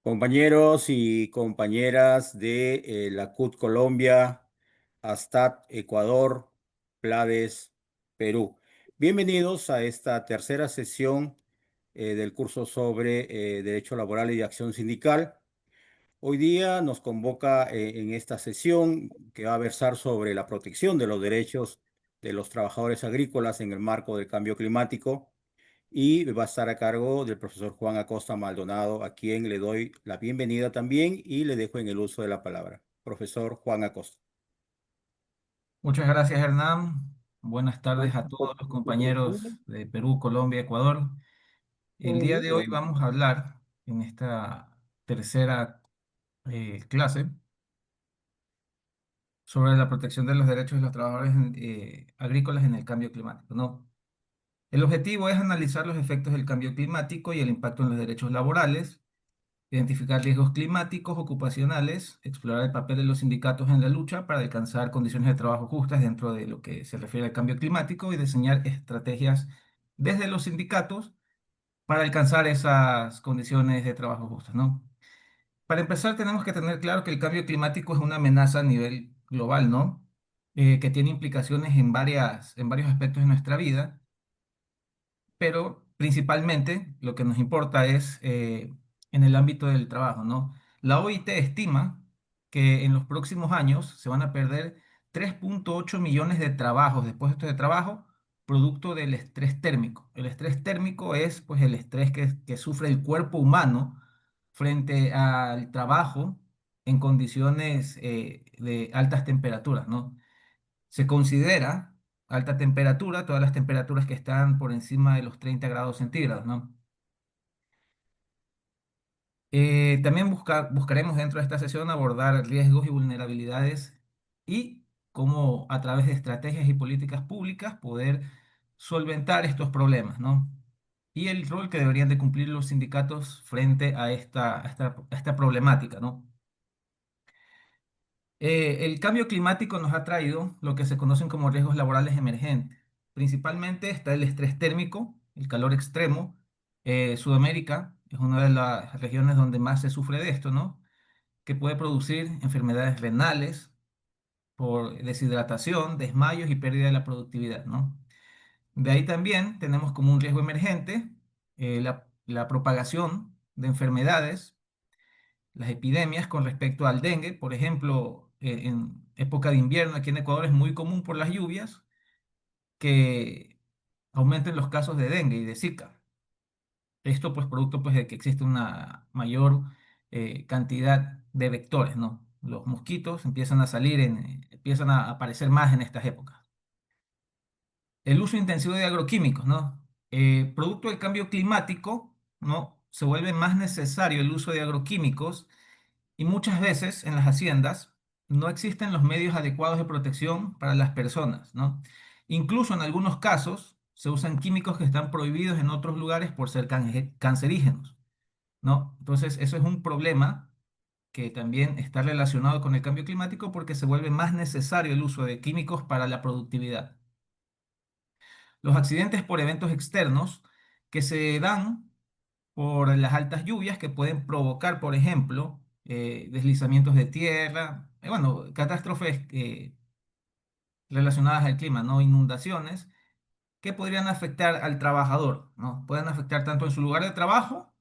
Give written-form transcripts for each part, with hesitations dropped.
Compañeros y compañeras de la CUT Colombia, ASTAT Ecuador, Plades, Perú. Bienvenidos a esta tercera sesión del curso sobre Derecho Laboral y Acción Sindical. Hoy día nos convoca en esta sesión que va a versar sobre la protección de los derechos de los trabajadores agrícolas en el marco del cambio climático y va a estar a cargo del profesor Juan Acosta Maldonado, a quien le doy la bienvenida también y le dejo en el uso de la palabra. Profesor Juan Acosta. Muchas gracias, Hernán. Buenas tardes a todos los compañeros de Perú, Colombia, Ecuador. El día de hoy vamos a hablar en esta tercera clase sobre la protección de los derechos de los trabajadores agrícolas en el cambio climático, ¿no? El objetivo es analizar los efectos del cambio climático y el impacto en los derechos laborales, identificar riesgos climáticos ocupacionales, explorar el papel de los sindicatos en la lucha para alcanzar condiciones de trabajo justas dentro de lo que se refiere al cambio climático y diseñar estrategias desde los sindicatos para alcanzar esas condiciones de trabajo justas, ¿no? Para empezar, tenemos que tener claro que el cambio climático es una amenaza a nivel global, ¿no? Que tiene implicaciones en varios aspectos de nuestra vida, pero principalmente lo que nos importa es en el ámbito del trabajo, ¿no? La OIT estima que en los próximos años se van a perder 3,8 millones de trabajos de puestos de trabajo producto del estrés térmico. El estrés térmico es pues el estrés que sufre el cuerpo humano frente al trabajo en condiciones de altas temperaturas, ¿no? Se considera alta temperatura todas las temperaturas que están por encima de los 30 grados centígrados, ¿no? También buscaremos dentro de esta sesión abordar riesgos y vulnerabilidades y cómo a través de estrategias y políticas públicas poder solventar estos problemas, ¿no? Y el rol que deberían de cumplir los sindicatos frente a esta problemática, ¿no? El cambio climático nos ha traído lo que se conocen como riesgos laborales emergentes. Principalmente está el estrés térmico, el calor extremo. Sudamérica es una de las regiones donde más se sufre de esto, ¿no? Que puede producir enfermedades renales por deshidratación, desmayos y pérdida de la productividad, ¿no? De ahí también tenemos como un riesgo emergente la propagación de enfermedades, las epidemias con respecto al dengue. Por ejemplo, en época de invierno aquí en Ecuador es muy común por las lluvias que aumenten los casos de dengue y de Zika. Esto pues producto pues de que existe una mayor cantidad de vectores, ¿no? Los mosquitos empiezan a salir, empiezan a aparecer más en estas épocas. El uso intensivo de agroquímicos, ¿no? Producto del cambio climático, ¿no? Se vuelve más necesario el uso de agroquímicos y muchas veces en las haciendas no existen los medios adecuados de protección para las personas, ¿no? Incluso en algunos casos se usan químicos que están prohibidos en otros lugares por ser cancerígenos, ¿no? Entonces, eso es un problema que también está relacionado con el cambio climático porque se vuelve más necesario el uso de químicos para la productividad. Los accidentes por eventos externos que se dan por las altas lluvias que pueden provocar, por ejemplo, deslizamientos de tierra, bueno, catástrofes relacionadas al clima, ¿no? Inundaciones que podrían afectar al trabajador, ¿no? Pueden afectar tanto en su lugar de trabajo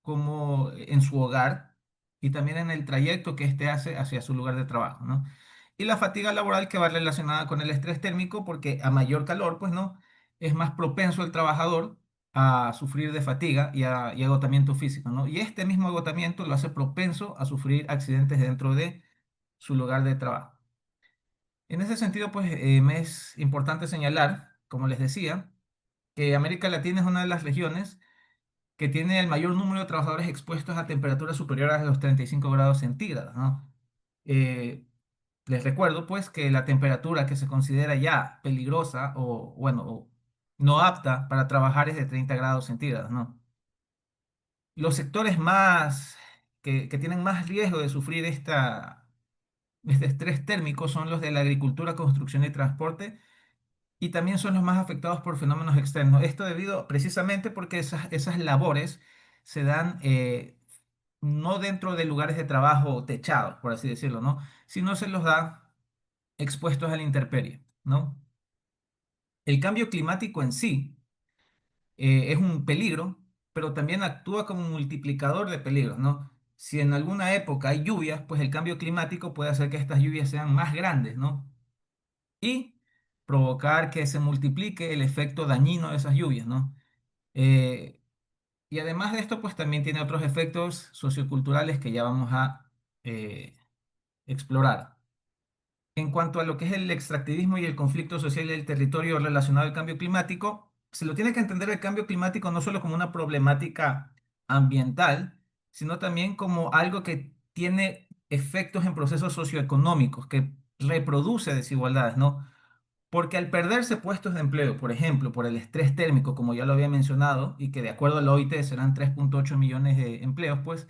como en su hogar y también en el trayecto que éste hace hacia su lugar de trabajo, ¿no? Y la fatiga laboral que va relacionada con el estrés térmico, porque a mayor calor, pues no, es más propenso el trabajador a sufrir de fatiga y agotamiento físico, ¿no? Y este mismo agotamiento lo hace propenso a sufrir accidentes dentro de su lugar de trabajo. En ese sentido, pues me es importante señalar, como les decía, que América Latina es una de las regiones que tiene el mayor número de trabajadores expuestos a temperaturas superiores a los 35 grados centígrados, ¿no? Eh, Les recuerdo, pues, que la temperatura que se considera ya peligrosa o, bueno, o no apta para trabajar es de 30 grados centígrados, ¿no? Los sectores que tienen más riesgo de sufrir este estrés térmico son los de la agricultura, construcción y transporte, y también son los más afectados por fenómenos externos. Esto debido precisamente porque esas labores se dan no dentro de lugares de trabajo techados, por así decirlo, ¿no? Sino se los da expuestos a la intemperie, ¿no? El cambio climático en sí es un peligro, pero también actúa como un multiplicador de peligros, ¿no? Si en alguna época hay lluvias, pues el cambio climático puede hacer que estas lluvias sean más grandes, ¿no? Y provocar que se multiplique el efecto dañino de esas lluvias, ¿no? Eh, y además de esto, pues también tiene otros efectos socioculturales que ya vamos a eh, explorar. En cuanto a lo que es el extractivismo y el conflicto social del territorio relacionado al cambio climático, se lo tiene que entender el cambio climático no solo como una problemática ambiental, sino también como algo que tiene efectos en procesos socioeconómicos, que reproduce desigualdades, ¿no? Porque al perderse puestos de empleo, por ejemplo, por el estrés térmico, como ya lo había mencionado, y que de acuerdo a la OIT serán 3,8 millones de empleos, pues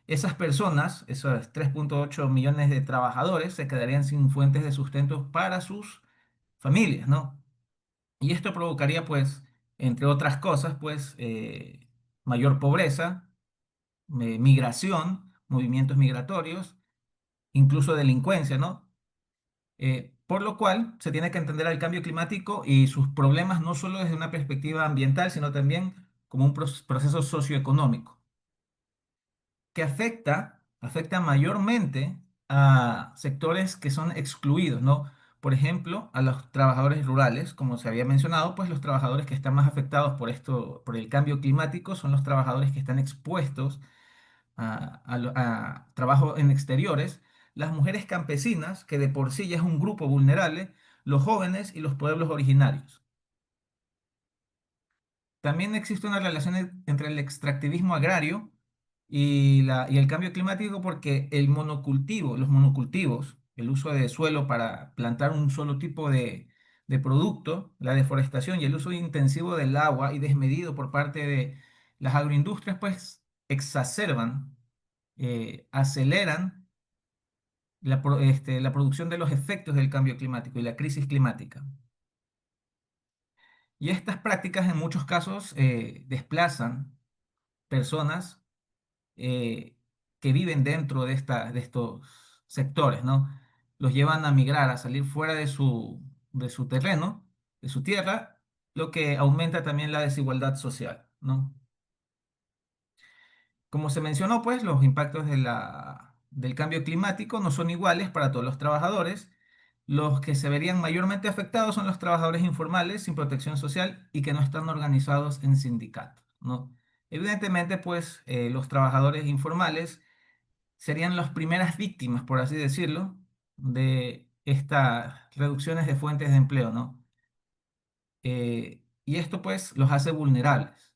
esas personas, esos 3,8 millones de trabajadores, se quedarían sin fuentes de sustento para sus familias, ¿no? Y esto provocaría, pues, entre otras cosas, pues, mayor pobreza, migración, movimientos migratorios, incluso delincuencia, ¿no? Por lo cual se tiene que entender al cambio climático y sus problemas no solo desde una perspectiva ambiental, sino también como un proceso socioeconómico que afecta mayormente a sectores que son excluidos, ¿no? Por ejemplo, a los trabajadores rurales, como se había mencionado, pues los trabajadores que están más afectados por esto, por el cambio climático, son los trabajadores que están expuestos a trabajo en exteriores, las mujeres campesinas, que de por sí ya es un grupo vulnerable, los jóvenes y los pueblos originarios. También existe una relación entre el extractivismo agrario y el cambio climático porque los monocultivos, el uso de suelo para plantar un solo tipo de producto, la deforestación y el uso intensivo del agua y desmedido por parte de las agroindustrias, pues exacerban, aceleran la producción de los efectos del cambio climático y la crisis climática. Y estas prácticas en muchos casos desplazan personas eh, que viven dentro de estos sectores, ¿no? Los llevan a migrar, a salir fuera de su terreno, de su tierra, lo que aumenta también la desigualdad social, ¿no? Como se mencionó, pues los impactos del cambio climático no son iguales para todos los trabajadores. Los que se verían mayormente afectados son los trabajadores informales sin protección social y que no están organizados en sindicatos, ¿no? Evidentemente, pues los trabajadores informales serían las primeras víctimas, por así decirlo, de estas reducciones de fuentes de empleo, ¿no? Y esto pues los hace vulnerables.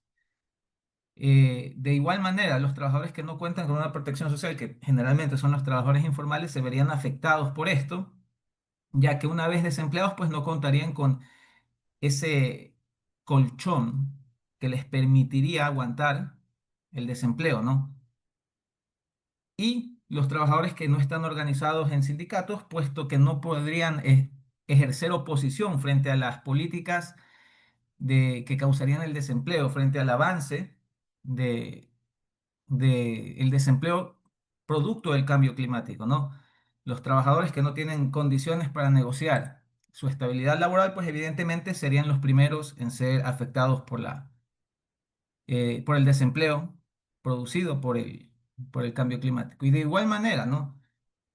De igual manera, los trabajadores que no cuentan con una protección social, que generalmente son los trabajadores informales, se verían afectados por esto, ya que una vez desempleados, pues no contarían con ese colchón que les permitiría aguantar el desempleo, ¿no? Y los trabajadores que no están organizados en sindicatos, puesto que no podrían ejercer oposición frente a las políticas que causarían el desempleo, frente al avance de el desempleo producto del cambio climático, ¿no? Los trabajadores que no tienen condiciones para negociar su estabilidad laboral, pues evidentemente serían los primeros en ser afectados por el desempleo producido por el cambio climático. Y de igual manera, ¿no?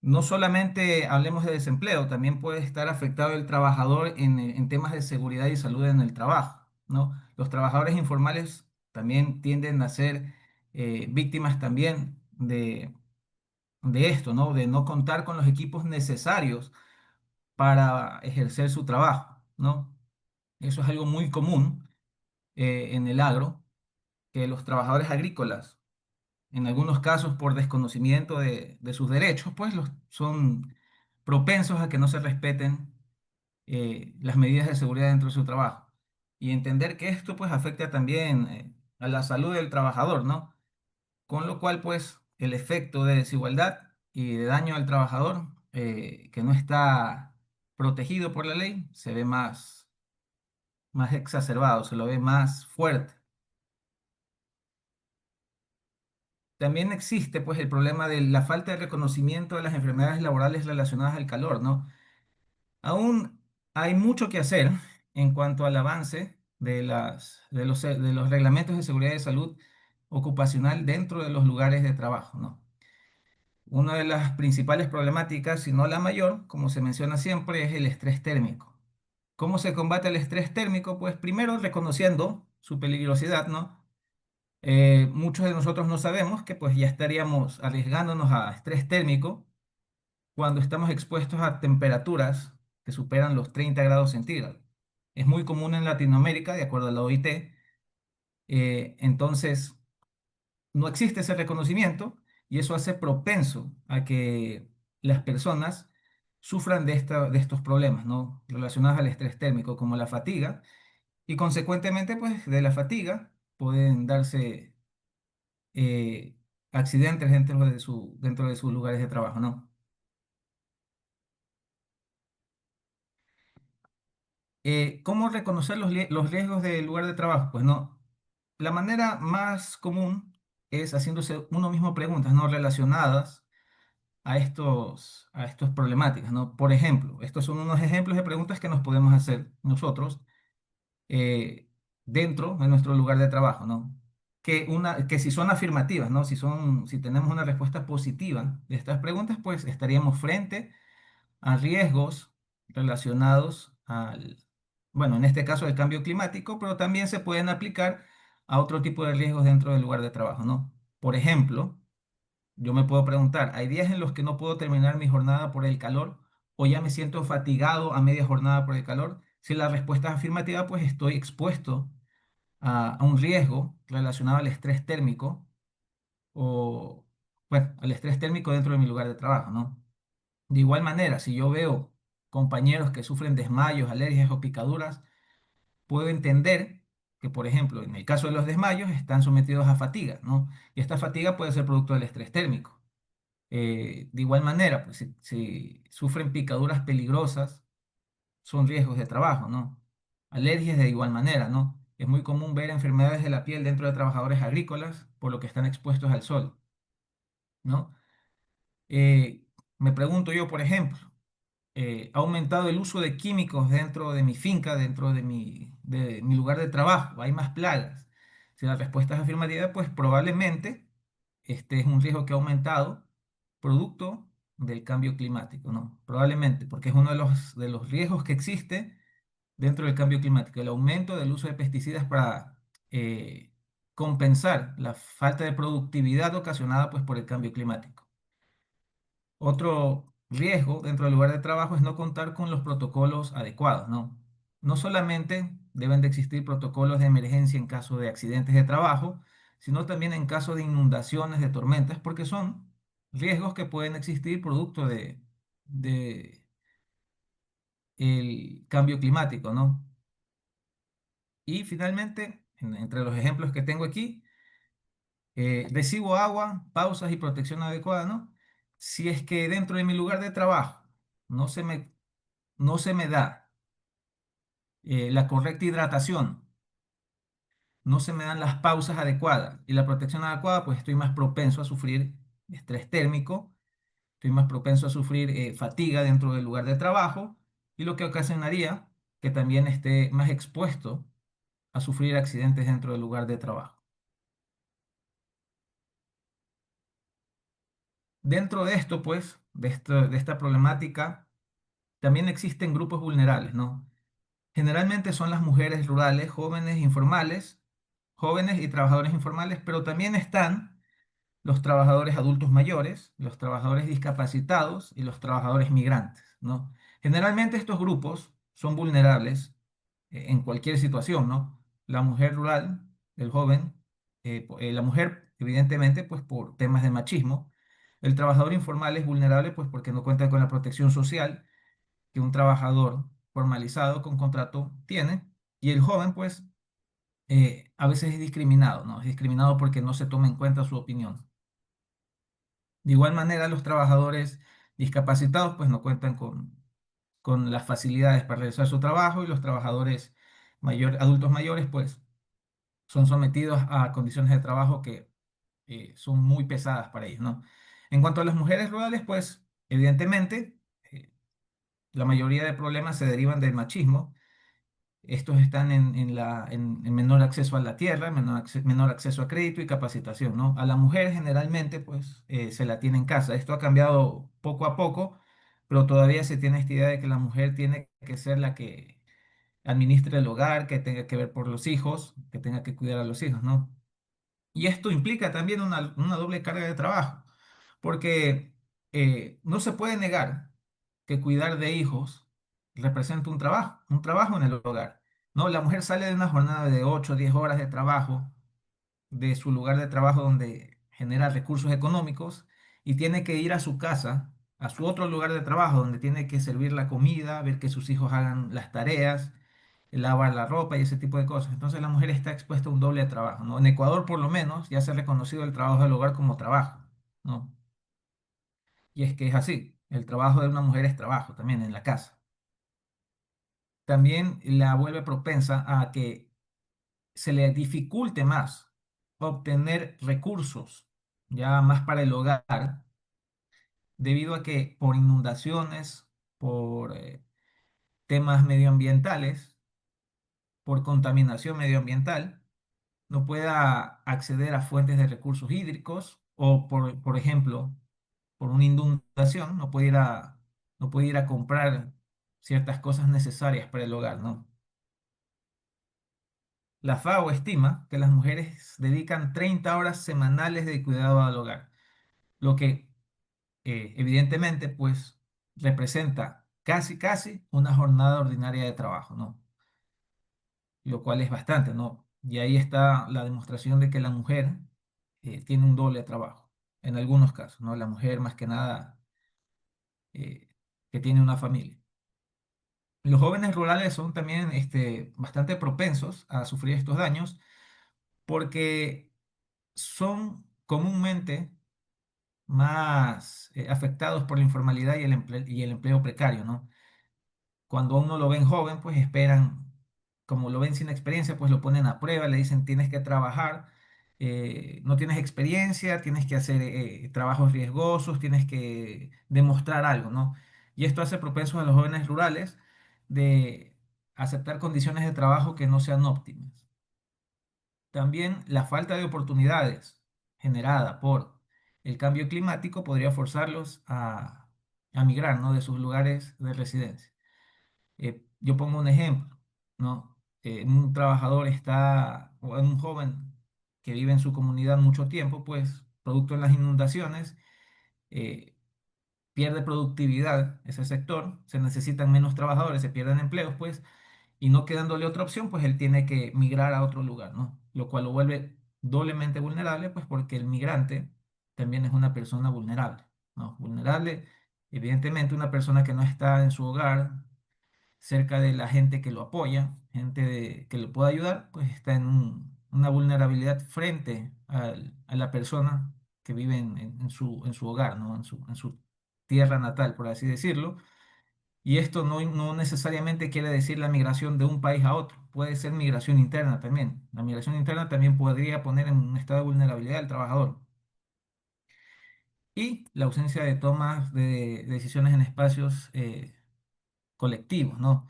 No solamente hablemos de desempleo, también puede estar afectado el trabajador en temas de seguridad y salud en el trabajo, ¿no? Los trabajadores informales también tienden a ser víctimas también de esto, ¿no? De no contar con los equipos necesarios para ejercer su trabajo, ¿no? Eso es algo muy común en el agro, que los trabajadores agrícolas, en algunos casos por desconocimiento de sus derechos, pues son propensos a que no se respeten las medidas de seguridad dentro de su trabajo. Y entender que esto pues afecta también a la salud del trabajador, ¿no? Con lo cual pues el efecto de desigualdad y de daño al trabajador que no está protegido por la ley se ve más exacerbado, se lo ve más fuerte. también existe pues el problema de la falta de reconocimiento de las enfermedades laborales relacionadas al calor, ¿no? Aún hay mucho que hacer en cuanto al avance de los reglamentos de seguridad de salud ocupacional dentro de los lugares de trabajo, ¿no? Una de las principales problemáticas, si no la mayor, como se menciona siempre, es el estrés térmico. ¿Cómo se combate el estrés térmico? Pues primero reconociendo su peligrosidad, ¿no? Muchos de nosotros no sabemos que pues ya estaríamos arriesgándonos a estrés térmico cuando estamos expuestos a temperaturas que superan los 30 grados centígrados. Es muy común en Latinoamérica, de acuerdo a la OIT. Entonces, no existe ese reconocimiento y eso hace propenso a que las personas sufran de estos problemas, ¿no? Relacionados al estrés térmico, como la fatiga, y consecuentemente, pues, de la fatiga pueden darse eh, accidentes dentro de sus lugares de trabajo, ¿no? ¿Cómo reconocer los riesgos del lugar de trabajo? Pues no, la manera más común es haciéndose uno mismo preguntas, ¿no? Relacionadas a estos problemáticas, ¿no? Por ejemplo, estos son unos ejemplos de preguntas que nos podemos hacer nosotros eh, dentro de nuestro lugar de trabajo, ¿no? Que si son afirmativas, ¿no? Si tenemos una respuesta positiva de estas preguntas, pues estaríamos frente a riesgos relacionados bueno, en este caso al cambio climático, pero también se pueden aplicar a otro tipo de riesgos dentro del lugar de trabajo, ¿no? Por ejemplo, yo me puedo preguntar, ¿hay días en los que no puedo terminar mi jornada por el calor o ya me siento fatigado a media jornada por el calor? Si la respuesta es afirmativa, pues estoy expuesto a un riesgo relacionado al estrés térmico o, bueno, al estrés térmico dentro de mi lugar de trabajo, ¿no? De igual manera, si yo veo compañeros que sufren desmayos, alergias o picaduras, puedo entender que, por ejemplo, en el caso de los desmayos, están sometidos a fatiga, ¿no? Y esta fatiga puede ser producto del estrés térmico. De igual manera, pues si sufren picaduras peligrosas, son riesgos de trabajo, ¿no? Alergias de igual manera, ¿no? Es muy común ver enfermedades de la piel dentro de trabajadores agrícolas por lo que están expuestos al sol, ¿no? Eh, Me pregunto yo, por ejemplo, ¿ha aumentado el uso de químicos dentro de mi finca, dentro de mi lugar de trabajo? ¿Hay más plagas? Si la respuesta es afirmativa, pues probablemente este es un riesgo que ha aumentado producto del cambio climático, ¿no? Probablemente, porque es uno de los riesgos que existe dentro del cambio climático, el aumento del uso de pesticidas para eh, compensar la falta de productividad ocasionada pues, por el cambio climático. Otro riesgo dentro del lugar de trabajo es no contar con los protocolos adecuados, ¿no? No solamente deben de existir protocolos de emergencia en caso de accidentes de trabajo, sino también en caso de inundaciones, de tormentas, porque son riesgos que pueden existir producto de el cambio climático, ¿no? Y finalmente, entre los ejemplos que tengo aquí, recibo agua, pausas y protección adecuada, ¿no? Si es que dentro de mi lugar de trabajo no se me no se me da la correcta hidratación, no se me dan las pausas adecuadas y la protección adecuada, pues estoy más propenso a sufrir estrés térmico, estoy más propenso a sufrir fatiga dentro del lugar de trabajo y lo que ocasionaría que también esté más expuesto a sufrir accidentes dentro del lugar de trabajo. Dentro de esto, pues, de esta problemática, también existen grupos vulnerables, ¿no? Generalmente son las mujeres rurales, jóvenes y trabajadores informales, pero también están los trabajadores adultos mayores, los trabajadores discapacitados y los trabajadores migrantes, ¿no? Generalmente estos grupos son vulnerables en cualquier situación, ¿no? La mujer rural, el joven, la mujer, evidentemente, pues por temas de machismo. El trabajador informal es vulnerable, pues porque no cuenta con la protección social que un trabajador formalizado con contrato tiene. Y el joven, pues, a veces es discriminado, ¿no? Es discriminado porque no se toma en cuenta su opinión. De igual manera, los trabajadores discapacitados, pues, no cuentan con las facilidades para realizar su trabajo y los trabajadores adultos mayores, pues, son sometidos a condiciones de trabajo que son muy pesadas para ellos, ¿no? En cuanto a las mujeres rurales, pues evidentemente eh, la mayoría de problemas se derivan del machismo. Estos están en menor acceso a la tierra, menor acceso a crédito y capacitación, ¿no? A la mujer generalmente, pues, se la tiene en casa. Esto ha cambiado poco a poco, pero todavía se tiene esta idea de que la mujer tiene que ser la que administre el hogar, que tenga que ver por los hijos, que tenga que cuidar a los hijos, ¿no? Y esto implica también una doble carga de trabajo, porque no se puede negar que cuidar de hijos representa un trabajo en el hogar, ¿no? La mujer sale de una jornada de 8 o 10 horas de trabajo, de su lugar de trabajo donde genera recursos económicos, y tiene que ir a su casa, a su otro lugar de trabajo, donde tiene que servir la comida, ver que sus hijos hagan las tareas, lavar la ropa y ese tipo de cosas. Entonces la mujer está expuesta a un doble trabajo, ¿no? En Ecuador, por lo menos, ya se ha reconocido el trabajo del hogar como trabajo, ¿no? Y es que es así, el trabajo de una mujer es trabajo también en la casa. También la vuelve propensa a que se le dificulte más obtener recursos ya más para el hogar, debido a que por inundaciones, por temas medioambientales, por contaminación medioambiental, no pueda acceder a fuentes de recursos hídricos o, por ejemplo, por una inundación, no puede ir a comprar ciertas cosas necesarias para el hogar, ¿no? La FAO estima que las mujeres dedican 30 horas semanales de cuidado al hogar, lo que evidentemente pues representa casi una jornada ordinaria de trabajo, ¿no? Lo cual es bastante, ¿no? Y ahí está la demostración de que la mujer tiene un doble trabajo, en algunos casos, ¿no? La mujer más que nada eh, que tiene una familia. Los jóvenes rurales son también bastante propensos a sufrir estos daños porque son comúnmente más afectados por la informalidad y el empleo precario, ¿no? Cuando a uno lo ven joven, pues esperan, como lo ven sin experiencia, pues lo ponen a prueba, le dicen tienes que trabajar, no tienes experiencia, tienes que hacer trabajos riesgosos, tienes que demostrar algo, ¿no? Y esto hace propensos a los jóvenes rurales de aceptar condiciones de trabajo que no sean óptimas. También la falta de oportunidades generada por el cambio climático podría forzarlos a migrar, ¿no? De sus lugares de residencia. Yo pongo un ejemplo, ¿no? Un trabajador está, o un joven que vive en su comunidad mucho tiempo, pues, producto de las inundaciones, eh, pierde productividad ese sector, se necesitan menos trabajadores, se pierden empleos, pues, y no quedándole otra opción, pues él tiene que migrar a otro lugar, ¿no? Lo cual lo vuelve doblemente vulnerable, pues, porque el migrante también es una persona vulnerable, ¿no? Vulnerable, evidentemente, una persona que no está en su hogar, cerca de la gente que lo apoya, que lo pueda ayudar, pues está en una vulnerabilidad frente a la persona que vive en su hogar, ¿no? En su tierra natal, por así decirlo. Y esto no necesariamente quiere decir la migración de un país a otro, puede ser migración interna también. La migración interna también podría poner en un estado de vulnerabilidad al trabajador. Y la ausencia de tomas de decisiones en espacios colectivos, ¿no?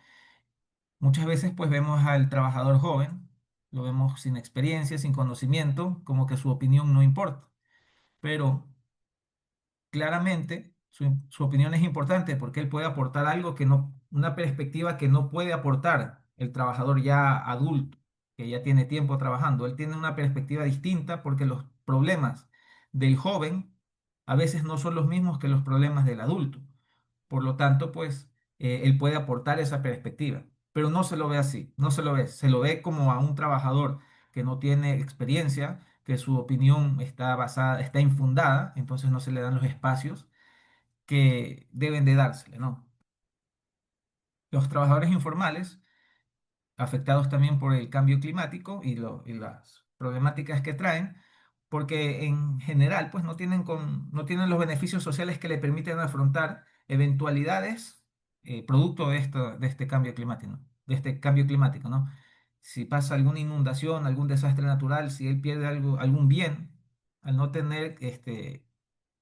Muchas veces pues vemos al trabajador joven, lo vemos sin experiencia, sin conocimiento, como que su opinión no importa. Pero claramente su opinión es importante porque él puede aportar algo que no, una perspectiva que no puede aportar el trabajador ya adulto, que ya tiene tiempo trabajando. Él tiene una perspectiva distinta porque los problemas del joven a veces no son los mismos que los problemas del adulto. Por lo tanto, pues él puede aportar esa perspectiva, pero no se lo ve así, no se lo ve, se lo ve como a un trabajador que no tiene experiencia, que su opinión está basada, está infundada, entonces no se le dan los espacios que deben de dársele, ¿no? Los trabajadores informales, afectados también por el cambio climático y las problemáticas que traen, porque en general pues no tienen los beneficios sociales que le permiten afrontar eventualidades producto de este cambio climático, ¿no? De este cambio climático, ¿no? Si pasa alguna inundación, algún desastre natural, si él pierde algo, algún bien, al no tener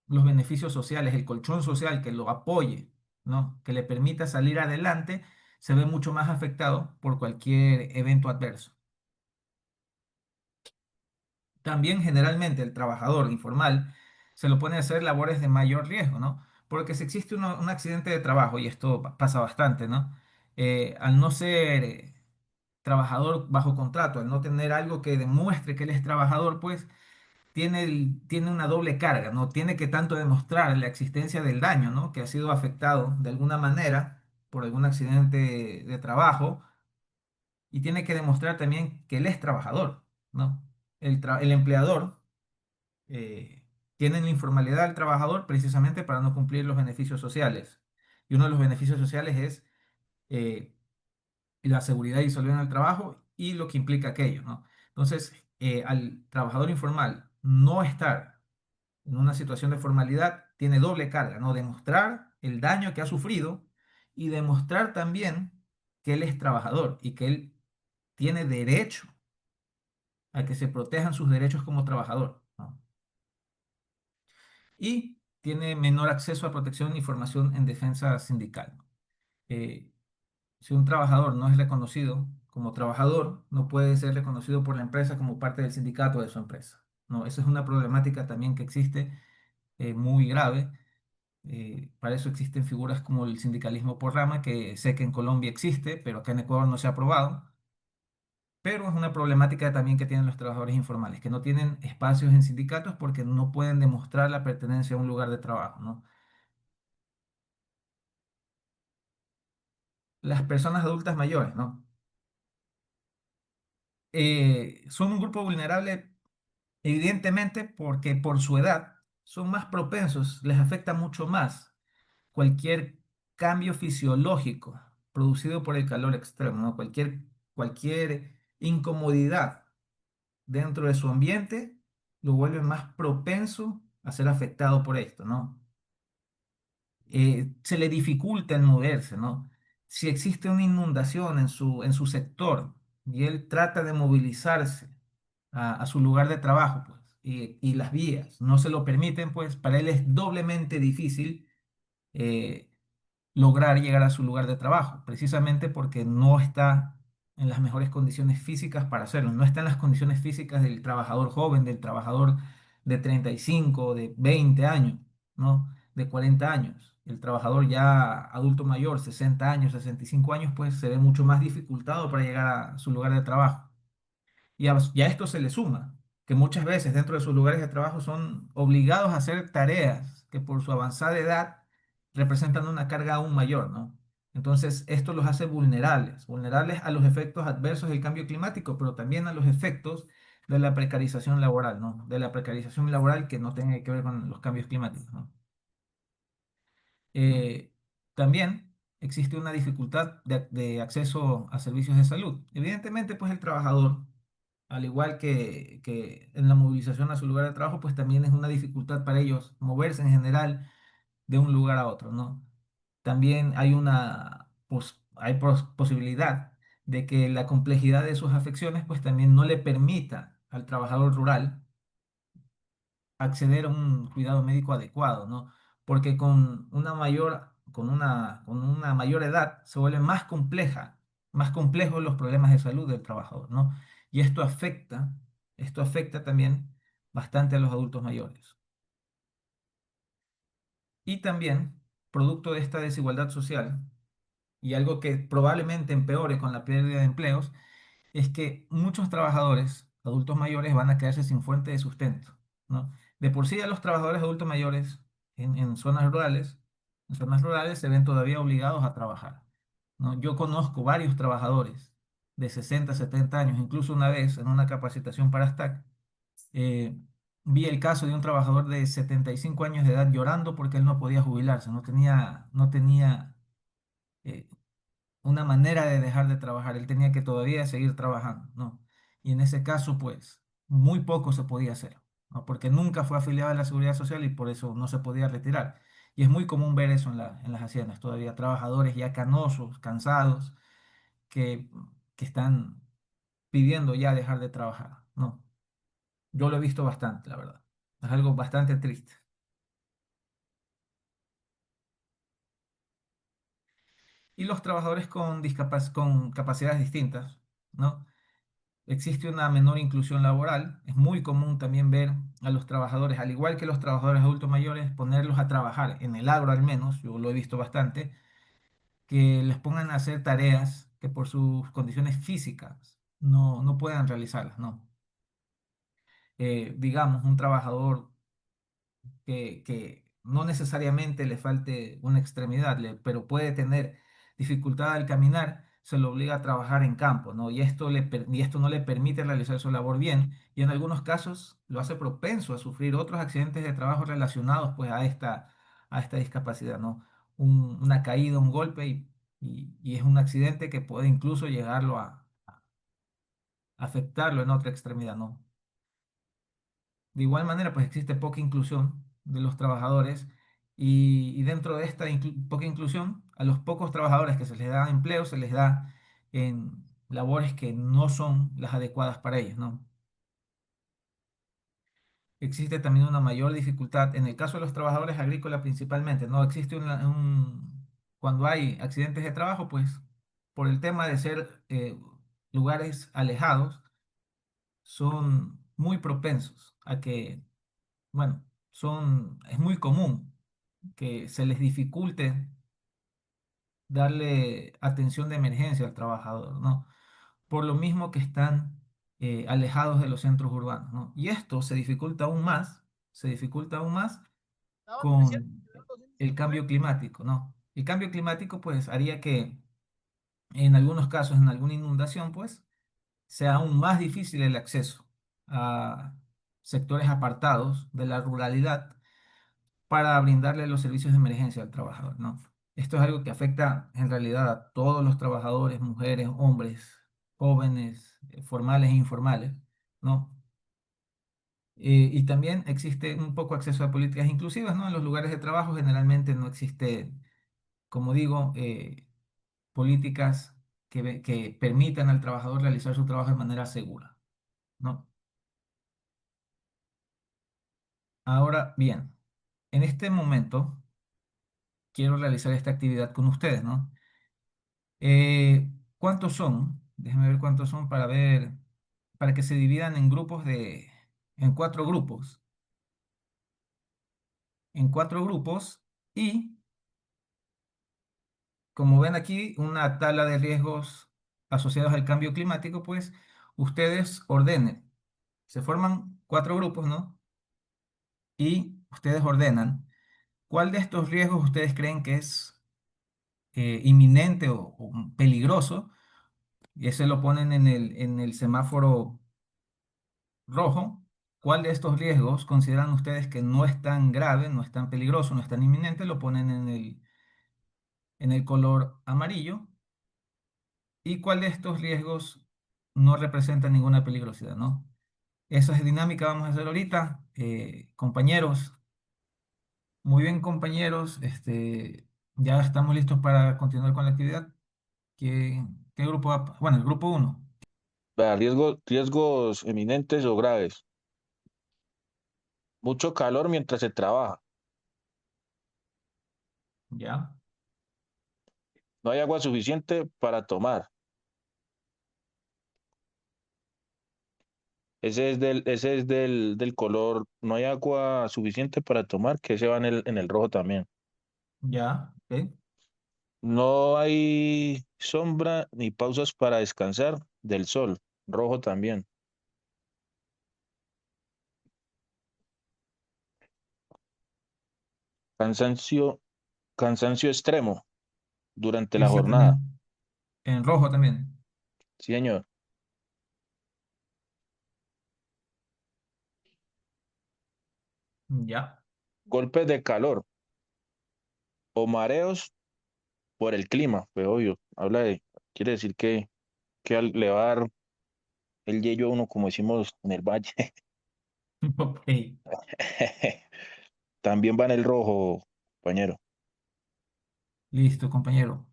los beneficios sociales, el colchón social que lo apoye, ¿no? Que le permita salir adelante, se ve mucho más afectado por cualquier evento adverso. También generalmente el trabajador informal se lo pone a hacer labores de mayor riesgo, ¿no? Porque si existe un accidente de trabajo, y esto pasa bastante, ¿no? Al no ser trabajador bajo contrato, al no tener algo que demuestre que él es trabajador, pues tiene una doble carga, ¿no? Tiene que tanto demostrar la existencia del daño, ¿no? Que ha sido afectado de alguna manera por algún accidente de trabajo, y tiene que demostrar también que él es trabajador, ¿no? El empleador eh, tiene la informalidad del trabajador precisamente para no cumplir los beneficios sociales. Y uno de los beneficios sociales es eh, la seguridad y salud en el trabajo y lo que implica aquello, ¿no? Entonces, al trabajador informal no estar en una situación de formalidad, tiene doble carga, ¿no? Demostrar el daño que ha sufrido y demostrar también que él es trabajador y que él tiene derecho a que se protejan sus derechos como trabajador, ¿no? Y tiene menor acceso a protección y formación en defensa sindical. Eh, si un trabajador no es reconocido como trabajador, no puede ser reconocido por la empresa como parte del sindicato de su empresa, ¿no? Esa es una problemática también que existe, muy grave. Para eso existen figuras como el sindicalismo por rama, que sé que en Colombia existe, pero acá en Ecuador no se ha aprobado. Pero es una problemática también que tienen los trabajadores informales, que no tienen espacios en sindicatos porque no pueden demostrar la pertenencia a un lugar de trabajo, ¿no? Las personas adultas mayores, ¿no? Son un grupo vulnerable, evidentemente, porque por su edad son más propensos, les afecta mucho más cualquier cambio fisiológico producido por el calor extremo, ¿no? Cualquier incomodidad dentro de su ambiente lo vuelve más propenso a ser afectado por esto, ¿no? Se le dificulta el moverse, ¿no? Si existe una inundación en su sector y él trata de movilizarse a su lugar de trabajo, pues, y las vías no se lo permiten, pues para él es doblemente difícil eh, lograr llegar a su lugar de trabajo, precisamente porque no está en las mejores condiciones físicas para hacerlo, no está en las condiciones físicas del trabajador joven, del trabajador de 35, de 20 años, ¿no? De 40 años. El trabajador ya adulto mayor, 60 años, 65 años, pues se ve mucho más dificultado para llegar a su lugar de trabajo. Y a esto se le suma que muchas veces dentro de sus lugares de trabajo son obligados a hacer tareas que por su avanzada edad representan una carga aún mayor, ¿no? Entonces, esto los hace vulnerables, vulnerables a los efectos adversos del cambio climático, pero también a los efectos de la precarización laboral, ¿no? De la precarización laboral que no tiene que ver con los cambios climáticos, ¿no? Eh, También existe una dificultad de acceso a servicios de salud. Evidentemente, pues el trabajador, al igual que en la movilización a su lugar de trabajo, pues también es una dificultad para ellos moverse en general de un lugar a otro, ¿no? También hay posibilidad de que la complejidad de sus afecciones, pues también no le permita al trabajador rural acceder a un cuidado médico adecuado, ¿no? Porque con una mayor edad se vuelve más complejos los problemas de salud del trabajador, ¿no? Y esto afecta también bastante a los adultos mayores. Y también, producto de esta desigualdad social, y algo que probablemente empeore con la pérdida de empleos, es que muchos trabajadores adultos mayores van a quedarse sin fuente de sustento, ¿no? De por sí a los trabajadores adultos mayores en zonas rurales se ven todavía obligados a trabajar, ¿no? Yo conozco varios trabajadores de 60, 70 años, incluso una vez en una capacitación para STAC, eh, vi el caso de un trabajador de 75 años de edad llorando porque él no podía jubilarse, no tenía eh, una manera de dejar de trabajar, él tenía que todavía seguir trabajando, ¿no? Y en ese caso, pues, muy poco se podía hacer, ¿no? Porque nunca fue afiliado a la Seguridad Social y por eso no se podía retirar. Y es muy común ver eso en las haciendas, todavía trabajadores ya canosos, cansados, que, que están pidiendo ya dejar de trabajar, ¿no? Yo lo he visto bastante, la verdad. Es algo bastante triste. Y los trabajadores con capacidades distintas, ¿no? Existe una menor inclusión laboral. Es muy común también ver a los trabajadores, al igual que los trabajadores adultos mayores, ponerlos a trabajar en el agro al menos, yo lo he visto bastante, que les pongan a hacer tareas que por sus condiciones físicas no puedan realizarlas, ¿no? Digamos, un trabajador que no necesariamente le falte una extremidad, pero puede tener dificultad al caminar, se lo obliga a trabajar en campo, ¿no? Y esto no le permite realizar su labor bien, y en algunos casos lo hace propenso a sufrir otros accidentes de trabajo relacionados pues a esta discapacidad, ¿no? Una caída, un golpe, y es un accidente que puede incluso llegarlo a afectarlo en otra extremidad, ¿no? De igual manera, pues existe poca inclusión de los trabajadores y dentro de esta poca inclusión, a los pocos trabajadores que se les da empleo, se les da en labores que no son las adecuadas para ellos, ¿no? Existe también una mayor dificultad, en el caso de los trabajadores agrícolas principalmente, ¿no? Existe cuando hay accidentes de trabajo, pues por el tema de ser lugares alejados, son muy propensos a que bueno, es muy común que se les dificulte darle atención de emergencia al trabajador, ¿no? Por lo mismo que están alejados de los centros urbanos, ¿no? Y esto se dificulta aún más con el cambio climático, ¿no? El cambio climático, pues, haría que en algunos casos, en alguna inundación, pues, sea aún más difícil el acceso a sectores apartados de la ruralidad para brindarle los servicios de emergencia al trabajador, ¿no? Esto es algo que afecta en realidad a todos los trabajadores, mujeres, hombres, jóvenes, formales e informales, ¿no? Y también existe un poco acceso a políticas inclusivas, ¿no? En los lugares de trabajo generalmente no existe, como digo, políticas que permitan al trabajador realizar su trabajo de manera segura, ¿no? Ahora bien, en este momento quiero realizar esta actividad con ustedes, ¿no? ¿Cuántos son? Déjame ver cuántos son para que se dividan en en cuatro grupos y como ven aquí, una tabla de riesgos asociados al cambio climático, pues ustedes ordenen, se forman cuatro grupos, ¿no? Y ustedes ordenan cuál de estos riesgos ustedes creen que es inminente o peligroso, y ese lo ponen en el semáforo rojo. ¿Cuál de estos riesgos consideran ustedes que no es tan grave, no es tan peligroso, no es tan inminente? Lo ponen en el color amarillo. ¿Y cuál de estos riesgos no representa ninguna peligrosidad, ¿no? Esa es dinámica vamos a hacer ahorita. Compañeros, muy bien, compañeros. Ya estamos listos para continuar con la actividad. ¿Qué grupo va? Bueno, el grupo uno. Vea, riesgos eminentes o graves. Mucho calor mientras se trabaja. Ya, No hay agua suficiente para tomar. Ese es del color. No hay agua suficiente para tomar, que se va en el rojo también. ya, ok. No hay sombra ni pausas para descansar del sol. Rojo también. Cansancio, cansancio extremo durante la Ese jornada. también. En rojo también. Sí, señor. Ya. Golpes de calor o mareos por el clima. Pues obvio, quiere decir que le va a dar el yello a uno, como decimos en el valle. Ok. También va en el rojo, compañero. Listo, compañero.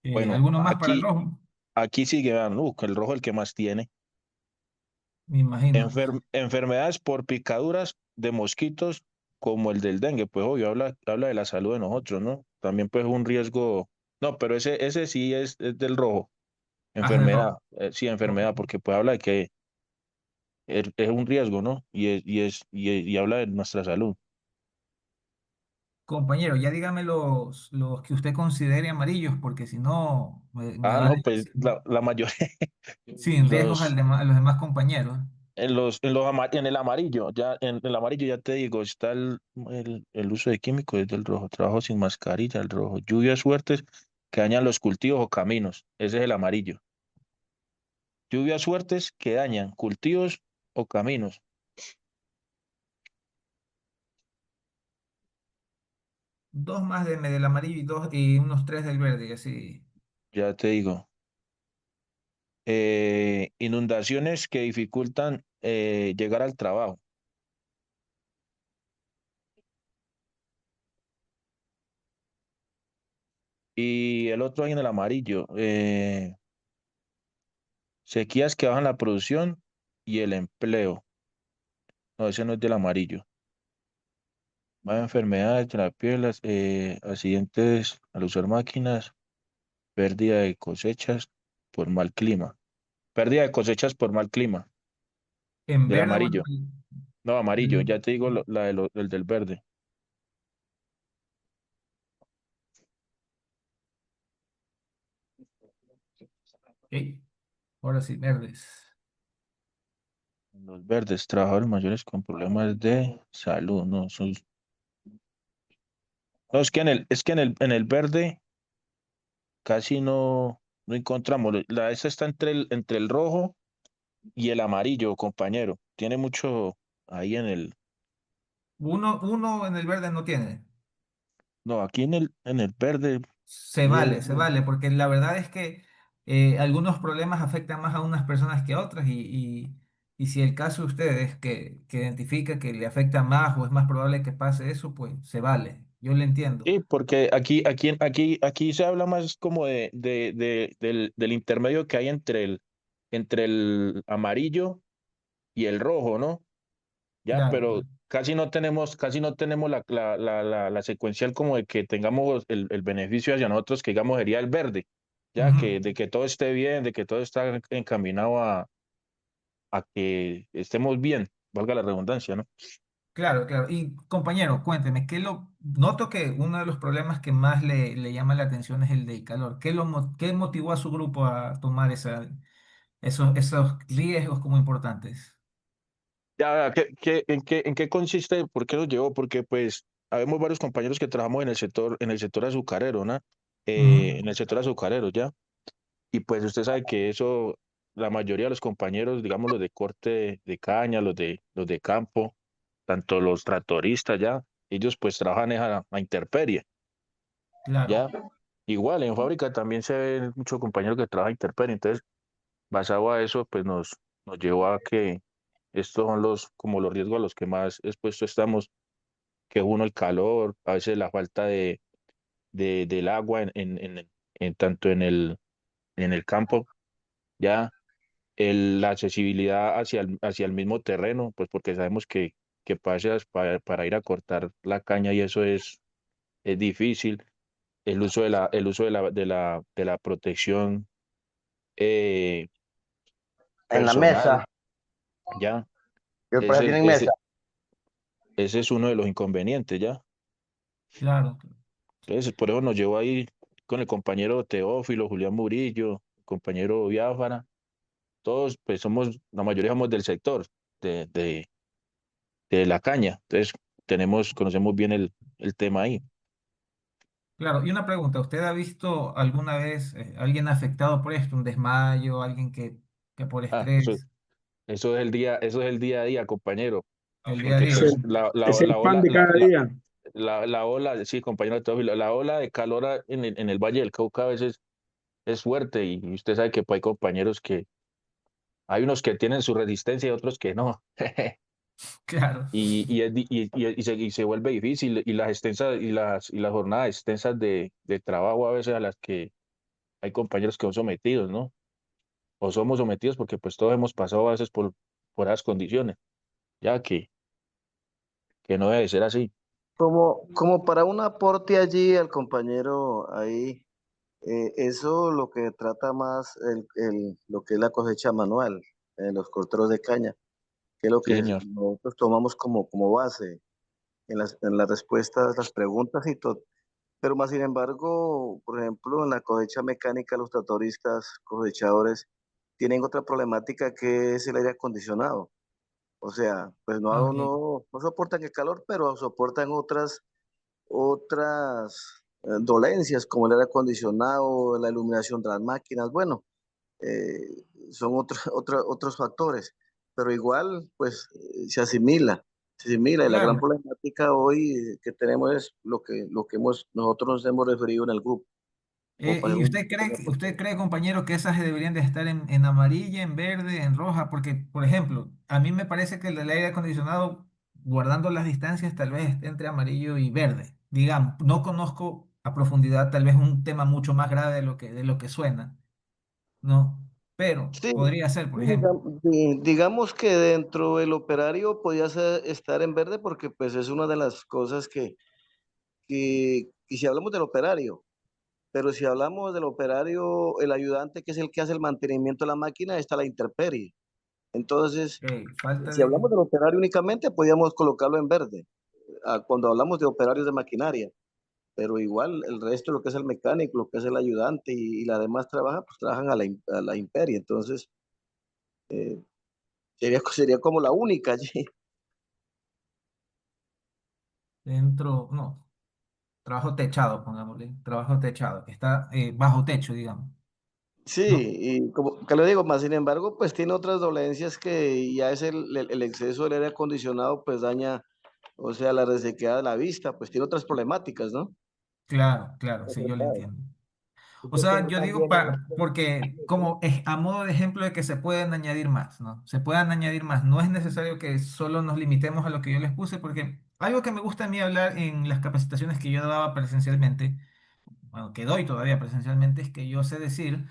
Bueno, ¿Alguno más para el aquí, rojo? aquí sigue, vean, que el rojo es el que más tiene. Me imagino. Enfermedades por picaduras de mosquitos como el del dengue, pues obvio, habla de la salud de nosotros, ¿no? También pues un riesgo, no, pero ese sí es del rojo, Ah, de enfermedad, rojo. sí, Ok. enfermedad, porque pues habla de que es un riesgo, ¿no? Y habla de nuestra salud. Compañero, ya dígame los que usted considere amarillos, porque si no, me Ah, va a no, dejar pues la mayoría, sin riesgos los, a los demás compañeros. en el amarillo, en el amarillo ya te digo, está el uso de químicos, es del rojo, trabajo sin mascarilla, el rojo, lluvias fuertes que dañan los cultivos o caminos, ese es el amarillo. Lluvias fuertes que dañan cultivos o caminos. Dos más del amarillo y dos y unos tres del verde, y así. Ya te digo. Inundaciones que dificultan llegar al trabajo. Y el otro ahí en el amarillo. Sequías que bajan la producción y el empleo. No, ese no es del amarillo. Más enfermedades de la piel, accidentes al usar máquinas, pérdida de cosechas por mal clima. Pérdida de cosechas por mal clima. ¿En Del verde o en amarillo. amarillo? No, amarillo. Del- Ya te digo el del verde. Ok, ahora sí, verdes. Los verdes, trabajadores mayores con problemas de salud. No, no, en el verde casi no encontramos. Esa está entre el rojo y el amarillo, compañero. Tiene mucho ahí en el. Uno en el verde no tiene. No, aquí en el verde, Se vale, porque la verdad es que algunos problemas afectan más a unas personas que a otras y si el caso de ustedes que identifica que le afecta más o es más probable que pase eso, pues se vale. Yo le entiendo. sí, porque aquí se habla más como del intermedio que hay entre el amarillo y el rojo, ¿no? Ya, Claro, pero claro. casi no tenemos la secuencial como de que tengamos el beneficio hacia nosotros, que digamos sería el verde, ya Ujú. que de que todo esté bien, de que todo está encaminado a que estemos bien, valga la redundancia, ¿no? Claro, claro. Y compañero, cuénteme, noto que uno de los problemas que más le llama la atención es el del calor. ¿Qué motivó a su grupo a tomar esos riesgos como importantes? Ya, en qué consiste? ¿Por qué nos llevó? Porque pues habemos varios compañeros que trabajamos en el sector azucarero, ¿no? Ujú. En el sector azucarero, ¿ya? Y pues usted sabe que eso, la mayoría de los compañeros, digamos los de corte de caña, los de campo, tanto los tractoristas ya, ellos pues trabajan es a intemperie, Claro. ya. Igual en fábrica también se ven muchos compañeros que trabajan a intemperie, entonces basado a eso pues nos llevó a que estos son como los riesgos a los que más expuestos estamos, que uno el calor, a veces la falta del agua tanto en el campo, ya la accesibilidad hacia el mismo terreno, pues porque sabemos que para ir a cortar la caña y eso es difícil. El uso de la protección eh, En la mesa, personal, ya. que por eso Ese, tienen mesa. ese, ese es uno de los inconvenientes, ya. Claro, Entonces, por eso nos llevó ahí con el compañero Teófilo, Julián Murillo, el compañero Biafara. Todos, pues la mayoría somos del sector de, de, de la caña. Entonces, conocemos bien el tema ahí. claro. Y una pregunta, ¿usted ha visto alguna vez alguien afectado por esto, un desmayo, alguien que por Ah, estrés, eso es el día a día, compañero. el día a Porque día? pues Es el pan de cada día. la ola, sí, compañero Teófilo, la ola de calor en el Valle del Cauca a veces es fuerte y usted sabe que pues, hay compañeros que, hay unos que tienen su resistencia y otros que no. Claro, Y se vuelve difícil y las extensas y las jornadas extensas de trabajo a veces a las que hay compañeros que son sometidos, ¿no? O somos sometidos porque pues todos hemos pasado a veces por esas condiciones, ya que que no debe ser así. Como para un aporte allí al compañero ahí, eso lo que trata más lo que es la cosecha manual, los corteros de caña, que es lo Sí, que señor. nosotros tomamos como base en las respuestas, las preguntas y todo. Pero más sin embargo, por ejemplo, en la cosecha mecánica, los tractoristas, cosechadores, tienen otra problemática que es el aire acondicionado. O sea, pues Ok, no soportan el calor, pero soportan otras dolencias como el aire acondicionado, la iluminación de las máquinas. Bueno, son otros factores, pero igual, pues se asimila. Y la gran claro. problemática hoy que tenemos es lo que nosotros nos hemos referido en el grupo. Como para hacer ¿Y un usted cree, pequeño usted aporte. cree, compañero, que esas deberían de estar en amarilla, en verde, en roja? Porque, por ejemplo, a mí me parece que el del aire acondicionado, guardando las distancias, tal vez esté entre amarillo y verde. Digamos, no conozco a profundidad, tal vez un tema mucho más grave de lo que suena, ¿no? Pero Sí, podría ser, por ejemplo. digamos que dentro del operario podía estar en verde porque pues es una de las cosas y si hablamos del operario, pero si hablamos del operario, el ayudante que es el que hace el mantenimiento de la máquina, está la intemperie. Entonces, Falta si de... hablamos del operario únicamente, podíamos colocarlo en verde, cuando hablamos de operarios de maquinaria, pero igual el resto, lo que es el mecánico, lo que es el ayudante y la demás trabaja, pues trabajan a la imperie. Entonces, sería como la única allí. Dentro, no, trabajo techado, pongámosle, trabajo techado, que está bajo techo, digamos. Sí, No, y como que le digo, más sin embargo, pues tiene otras dolencias que ya es el exceso del aire acondicionado, pues daña, o sea, la resequedad de la vista, pues tiene otras problemáticas, ¿no? claro, claro, sí, Otro yo lo lado. entiendo. Hay O que sea, tener yo digo también en porque como es a modo de ejemplo de que se pueden añadir más, ¿no? Se puedan añadir más. No es necesario que solo nos limitemos a lo que yo les puse, porque algo que me gusta a mí hablar en las capacitaciones que yo daba presencialmente, bueno, que doy todavía presencialmente, es que yo sé decir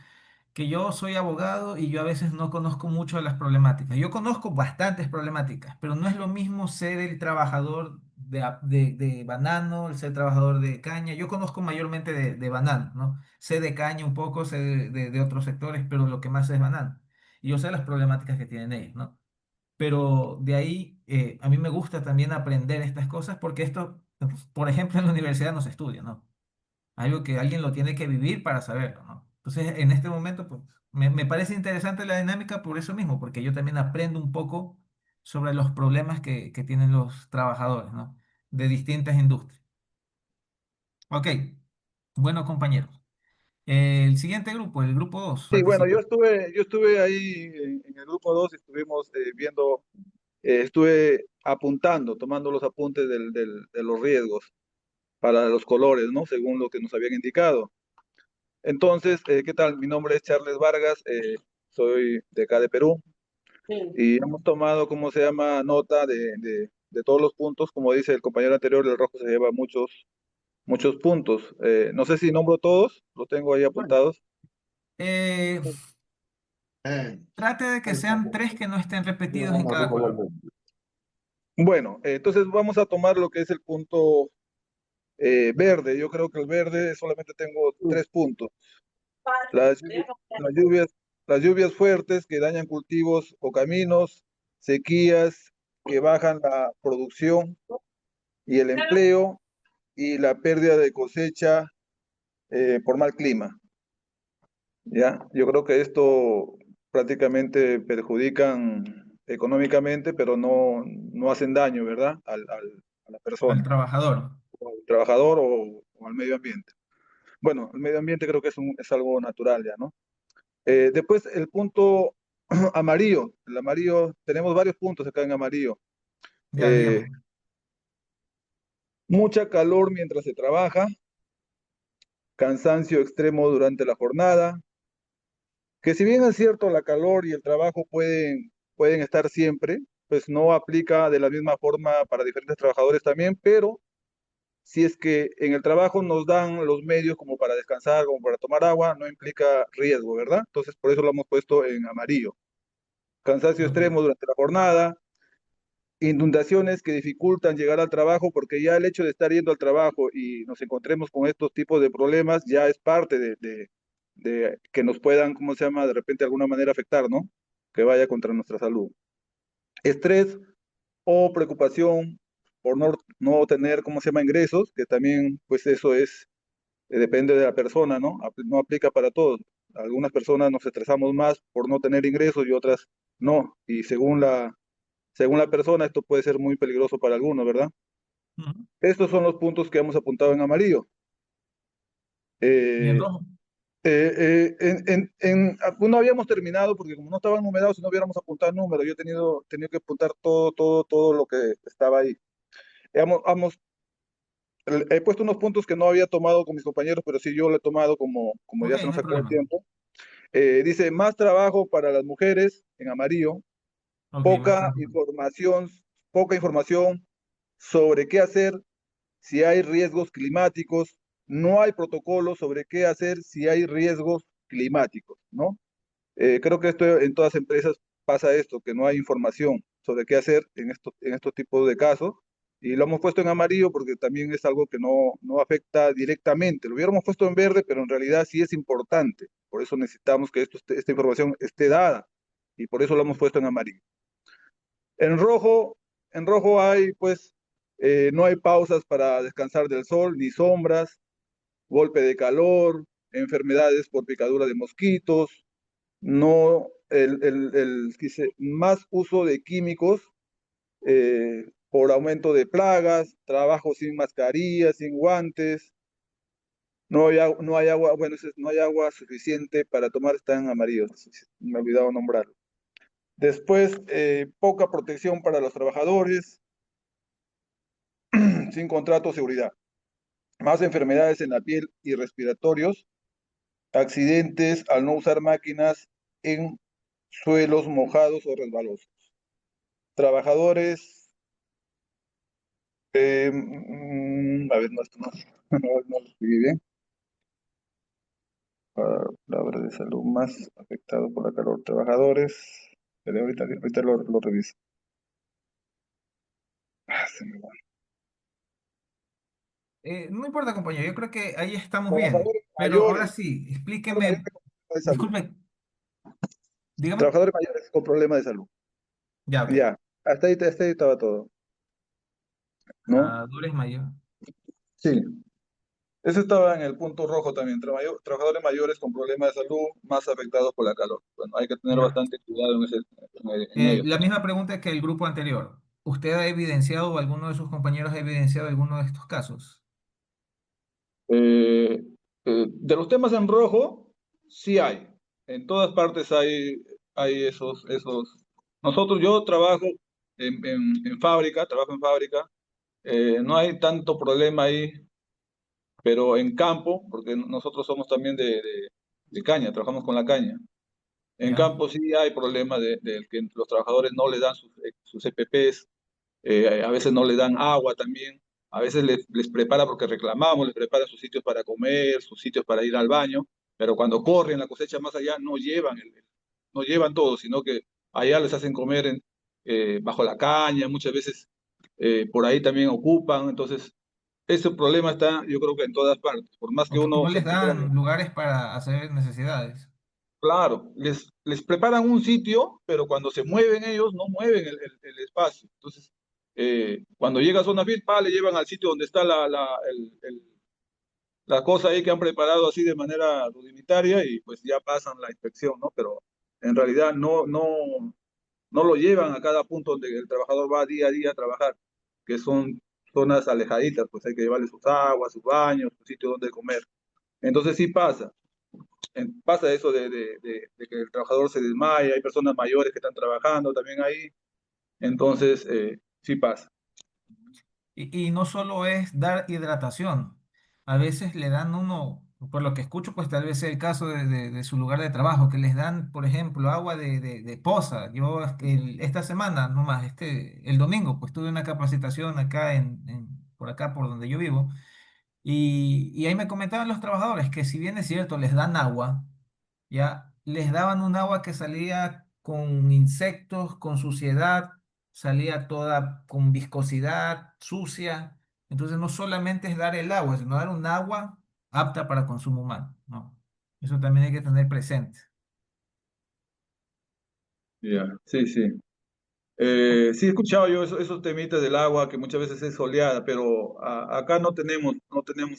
que yo soy abogado y yo a veces no conozco mucho de las problemáticas. Yo conozco bastantes problemáticas, pero no es lo mismo ser el trabajador de banano, el ser trabajador de caña. Yo conozco mayormente de banano, ¿no? Sé de caña un poco, sé de otros sectores, pero lo que más sé es banano. Y yo sé las problemáticas que tienen ellos, ¿no? Pero de ahí a mí me gusta también aprender estas cosas porque esto, por ejemplo, en la universidad no se estudia, ¿no? Algo que alguien lo tiene que vivir para saberlo, ¿no? Entonces, en este momento, pues, me parece interesante la dinámica por eso mismo, porque yo también aprendo un poco sobre los problemas que tienen los trabajadores, ¿no? De distintas industrias. Ok, bueno, compañeros. El siguiente grupo, el grupo 2 Sí, bueno, participa. yo estuve ahí en el grupo 2 y estuvimos viendo, estuve apuntando, tomando los apuntes de los riesgos para los colores, ¿no? Según lo que nos habían indicado. Entonces, ¿qué tal? Mi nombre es Charles Vargas, soy de acá de Perú y hemos tomado, ¿cómo se llama? Nota de todos los puntos. Como dice el compañero anterior, el rojo se lleva muchos puntos. No sé si nombro todos, los tengo ahí apuntados. Eh, Trate de que sean tres que no estén repetidos en cada color. Bueno, entonces vamos a tomar lo que es el punto verde. Yo creo que el verde solamente tengo 3 puntos. Las, lluvi- las lluvias, las lluvias fuertes que dañan cultivos o caminos, sequías que bajan la producción y el empleo y la pérdida de cosecha por mal clima. ¿Ya? Yo creo que esto prácticamente perjudican económicamente, pero no hacen daño, ¿verdad? A la Al persona, trabajador. o al trabajador o al medio ambiente. Bueno, el medio ambiente creo que es algo natural ya, ¿no? Después el punto amarillo. El amarillo, tenemos varios puntos acá en amarillo. Ya, Eh, dígame. Mucha calor mientras se trabaja, cansancio extremo durante la jornada, que si bien es cierto la calor y el trabajo pueden estar siempre, pues no aplica de la misma forma para diferentes trabajadores también, pero si es que en el trabajo nos dan los medios como para descansar, como para tomar agua, no implica riesgo, ¿verdad? Entonces por eso lo hemos puesto en amarillo. Cansancio Ok. extremo durante la jornada, inundaciones que dificultan llegar al trabajo, porque ya el hecho de estar yendo al trabajo y nos encontremos con estos tipos de problemas ya es parte de que nos puedan, ¿cómo se llama?, de repente de alguna manera afectar, ¿no? Que vaya contra nuestra salud. Estrés o preocupación por no tener, ¿cómo se llama?, ingresos, que también, pues eso es, depende de la persona, ¿no? No aplica para todos. Algunas personas nos estresamos más por no tener ingresos y otras no. Y según la persona, esto puede ser muy peligroso para algunos, ¿verdad? Ujú. Estos son los puntos que hemos apuntado en amarillo. Y en Eh, rojo. no habíamos terminado porque como no estaban numerados, si no hubiéramos apuntado números, yo he tenido que apuntar todo lo que estaba ahí. He puesto unos puntos que no había tomado con mis compañeros, pero sí yo lo he tomado como Ok, ya se no nos hay acabó el problema. tiempo. Dice, más trabajo para las mujeres en amarillo, Ok, más poca trabajo. información, poca información sobre qué hacer si hay riesgos climáticos, no hay protocolos sobre qué hacer si hay riesgos climáticos, ¿no? Creo que esto en todas las empresas pasa esto, que no hay información sobre qué hacer en estos tipos de casos. Y lo hemos puesto en amarillo porque también es algo que no afecta directamente. Lo hubiéramos puesto en verde, pero en realidad sí es importante. Por eso necesitamos que esta información esté dada. Y por eso lo hemos puesto en amarillo. En rojo, en rojo hay, pues, no hay pausas para descansar del sol, ni sombras, golpe de calor, enfermedades por picadura de mosquitos, no dice, más uso de químicos por aumento de plagas, trabajo sin mascarillas, sin guantes, no hay agua, bueno, no hay agua suficiente para tomar, están amarillos, me he olvidado nombrarlo. Después, poca protección para los trabajadores, sin contrato de seguridad, más enfermedades en la piel y respiratorios, accidentes al no usar máquinas en suelos mojados o resbalosos. Trabajadores, a ver, no, esto no, no lo escribí bien. Palabras de salud más afectado por la calor. Trabajadores, pero ahorita lo reviso. Se me va. No importa, compañero, yo creo que ahí estamos bien. Trabajadores Pero ahora mayores, sí, trabajadores explíqueme, mayores con problemas de salud. disculpe, dígame. Trabajadores mayores con problemas de salud. Ya, ok. Ya, hasta ahí estaba todo, ¿no? Trabajadores mayores. Sí. Eso estaba en el punto rojo también. Trabajadores mayores con problemas de salud más afectados por la calor. Bueno, hay que tener Ya. bastante cuidado en ello. La misma pregunta que el grupo anterior. ¿Usted ha evidenciado o alguno de sus compañeros ha evidenciado alguno de estos casos? Eh, de los temas en rojo, sí hay. En todas partes hay esos. Yo trabajo en fábrica, trabajo en fábrica. No hay tanto problema ahí, pero en campo, porque nosotros somos también de caña, trabajamos con la caña. En Ya. campo sí hay problemas de que los trabajadores no les dan sus EPPs, a veces no les dan agua también, a veces les prepara porque reclamamos, les prepara sus sitios para comer, sus sitios para ir al baño, pero cuando corren la cosecha más allá no llevan todo, sino que allá les hacen comer bajo la caña, muchas veces por ahí también ocupan, entonces ese problema está yo creo que en todas partes, por más que Ok, uno no se les quiera. dan lugares para hacer necesidades. Claro, les preparan un sitio, pero cuando se mueven ellos, no mueven el espacio. Entonces, cuando llega a zona fit, le llevan al sitio donde está la cosa ahí que han preparado así de manera rudimentaria y pues ya pasan la inspección, ¿no? Pero en realidad no lo llevan a cada punto donde el trabajador va día a día a trabajar, que son zonas alejaditas, pues hay que llevarle sus aguas, sus baños, su sitio donde comer. Entonces sí pasa eso de que el trabajador se desmaya, hay personas mayores que están trabajando también ahí, entonces sí pasa. Y no solo es dar hidratación, a veces le dan uno, por lo que escucho, pues tal vez sea el caso de su lugar de trabajo, que les dan, por ejemplo, agua de poza. Yo esta semana, nomás, el domingo, pues tuve una capacitación acá por acá, por donde yo vivo, y ahí me comentaban los trabajadores que si bien es cierto, les dan agua, ya les daban un agua que salía con insectos, con suciedad, salía toda con viscosidad, sucia. Entonces no solamente es dar el agua, sino dar un agua apta para consumo humano, ¿no? Eso también hay que tener presente. Ya, sí, sí. Sí, he escuchado yo esos temitas del agua que muchas veces es soleada, pero acá no tenemos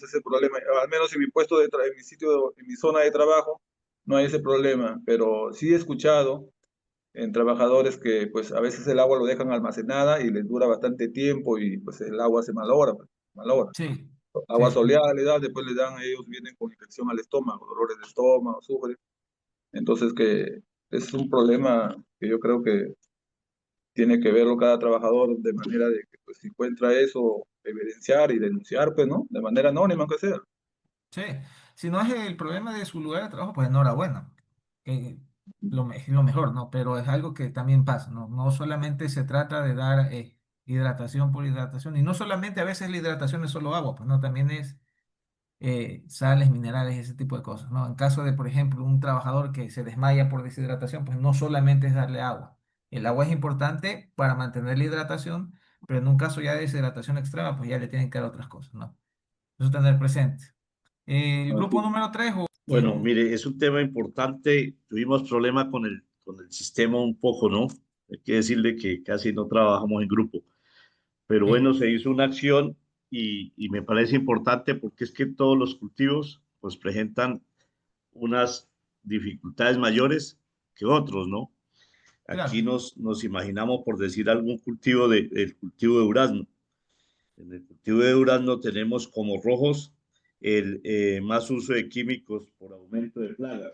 ese problema. Al menos en mi puesto en mi sitio, en mi zona de trabajo, no hay ese problema. Pero sí he escuchado en trabajadores que pues a veces el agua lo dejan almacenada y les dura bastante tiempo y pues el agua se malogra, pues, malogra. Sí, Agua sí. soleada le dan, después le dan, ellos vienen con infección al estómago, dolores de estómago, sufren. Entonces que es un problema que yo creo que tiene que verlo cada trabajador de manera de que pues si encuentra eso, evidenciar y denunciar, pues, ¿no? De manera anónima que sea. Sí, si no es el problema de su lugar de trabajo, pues enhorabuena, que es lo mejor, ¿no? Pero es algo que también pasa, ¿no? No solamente se trata de dar hidratación por hidratación, y no solamente a veces la hidratación es solo agua, pues no, también es sales, minerales, ese tipo de cosas, ¿no? En caso de, por ejemplo, un trabajador que se desmaya por deshidratación, pues no solamente es darle agua. El agua es importante para mantener la hidratación, pero en un caso ya de deshidratación extrema, pues ya le tienen que dar otras cosas, ¿no? Eso tener presente. El grupo Así. número 3 Bueno, mire, es un tema importante. Tuvimos problema con el sistema un poco, ¿no? Hay que decirle que casi no trabajamos en grupo. Pero sí, bueno, se hizo una acción y me parece importante porque es que todos los cultivos pues presentan unas dificultades mayores que otros, ¿no? Aquí claro. nos imaginamos, por decir algún cultivo el cultivo de durazno. En el cultivo de durazno tenemos como rojos el más uso de químicos por aumento de plagas.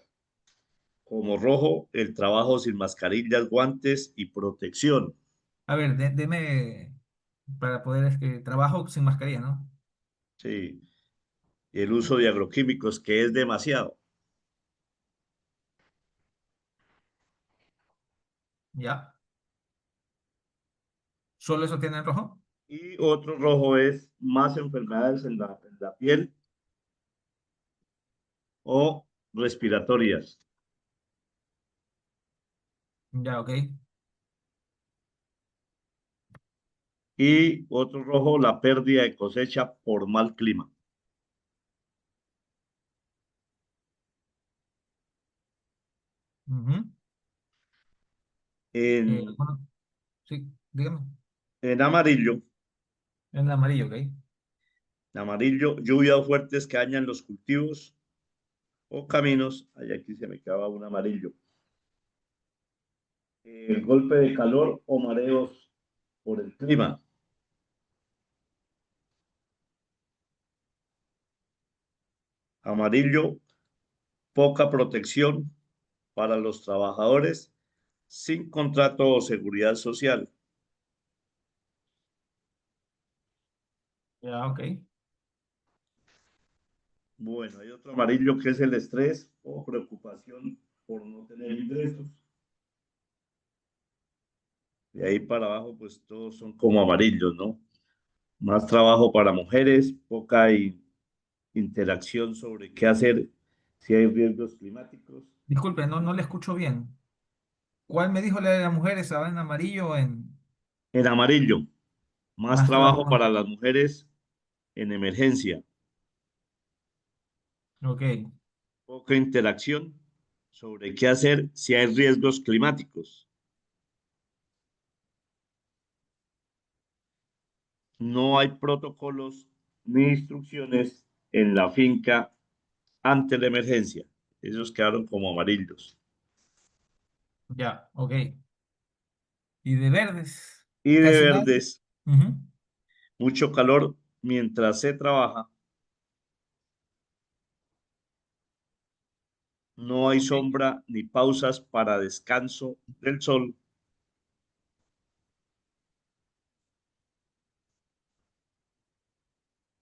Como rojo, el trabajo sin mascarillas, guantes y protección. A ver, deme para poder, es que trabajo sin mascarilla, ¿no? Sí, el uso de agroquímicos, que es demasiado. Ya. ¿Solo eso tiene en rojo? Y otro rojo es más enfermedades en la piel o respiratorias. Ya, ok. Y otro rojo, la pérdida de cosecha por mal clima. Ujú. En, Bueno, sí, dígame. en amarillo, En amarillo, ok. lluvias fuertes que dañan los cultivos o caminos. Ay, aquí se me acaba un amarillo. El golpe de calor o mareos por el clima. Amarillo, poca protección para los trabajadores sin contrato o seguridad social. Ya, ok. Bueno, hay otro amarillo que es el estrés o preocupación por no tener ingresos. De ahí para abajo, pues todos son como amarillos, ¿no? Más trabajo para mujeres, poca interacción sobre qué hacer si hay riesgos climáticos. Disculpe, no le escucho bien. ¿Cuál me dijo la de las mujeres? ¿Estaba en amarillo o en En amarillo, más más trabajo? trabajo para las mujeres en emergencia, Ok, poca interacción sobre qué hacer si hay riesgos climáticos. No hay protocolos ni instrucciones en la finca ante la emergencia. Esos quedaron como amarillos. ya, ok. ¿Y de verdes? Y de Casi nada. verdes, Ujú. mucho calor mientras se trabaja. No hay Ok, sombra ni pausas para descanso del sol.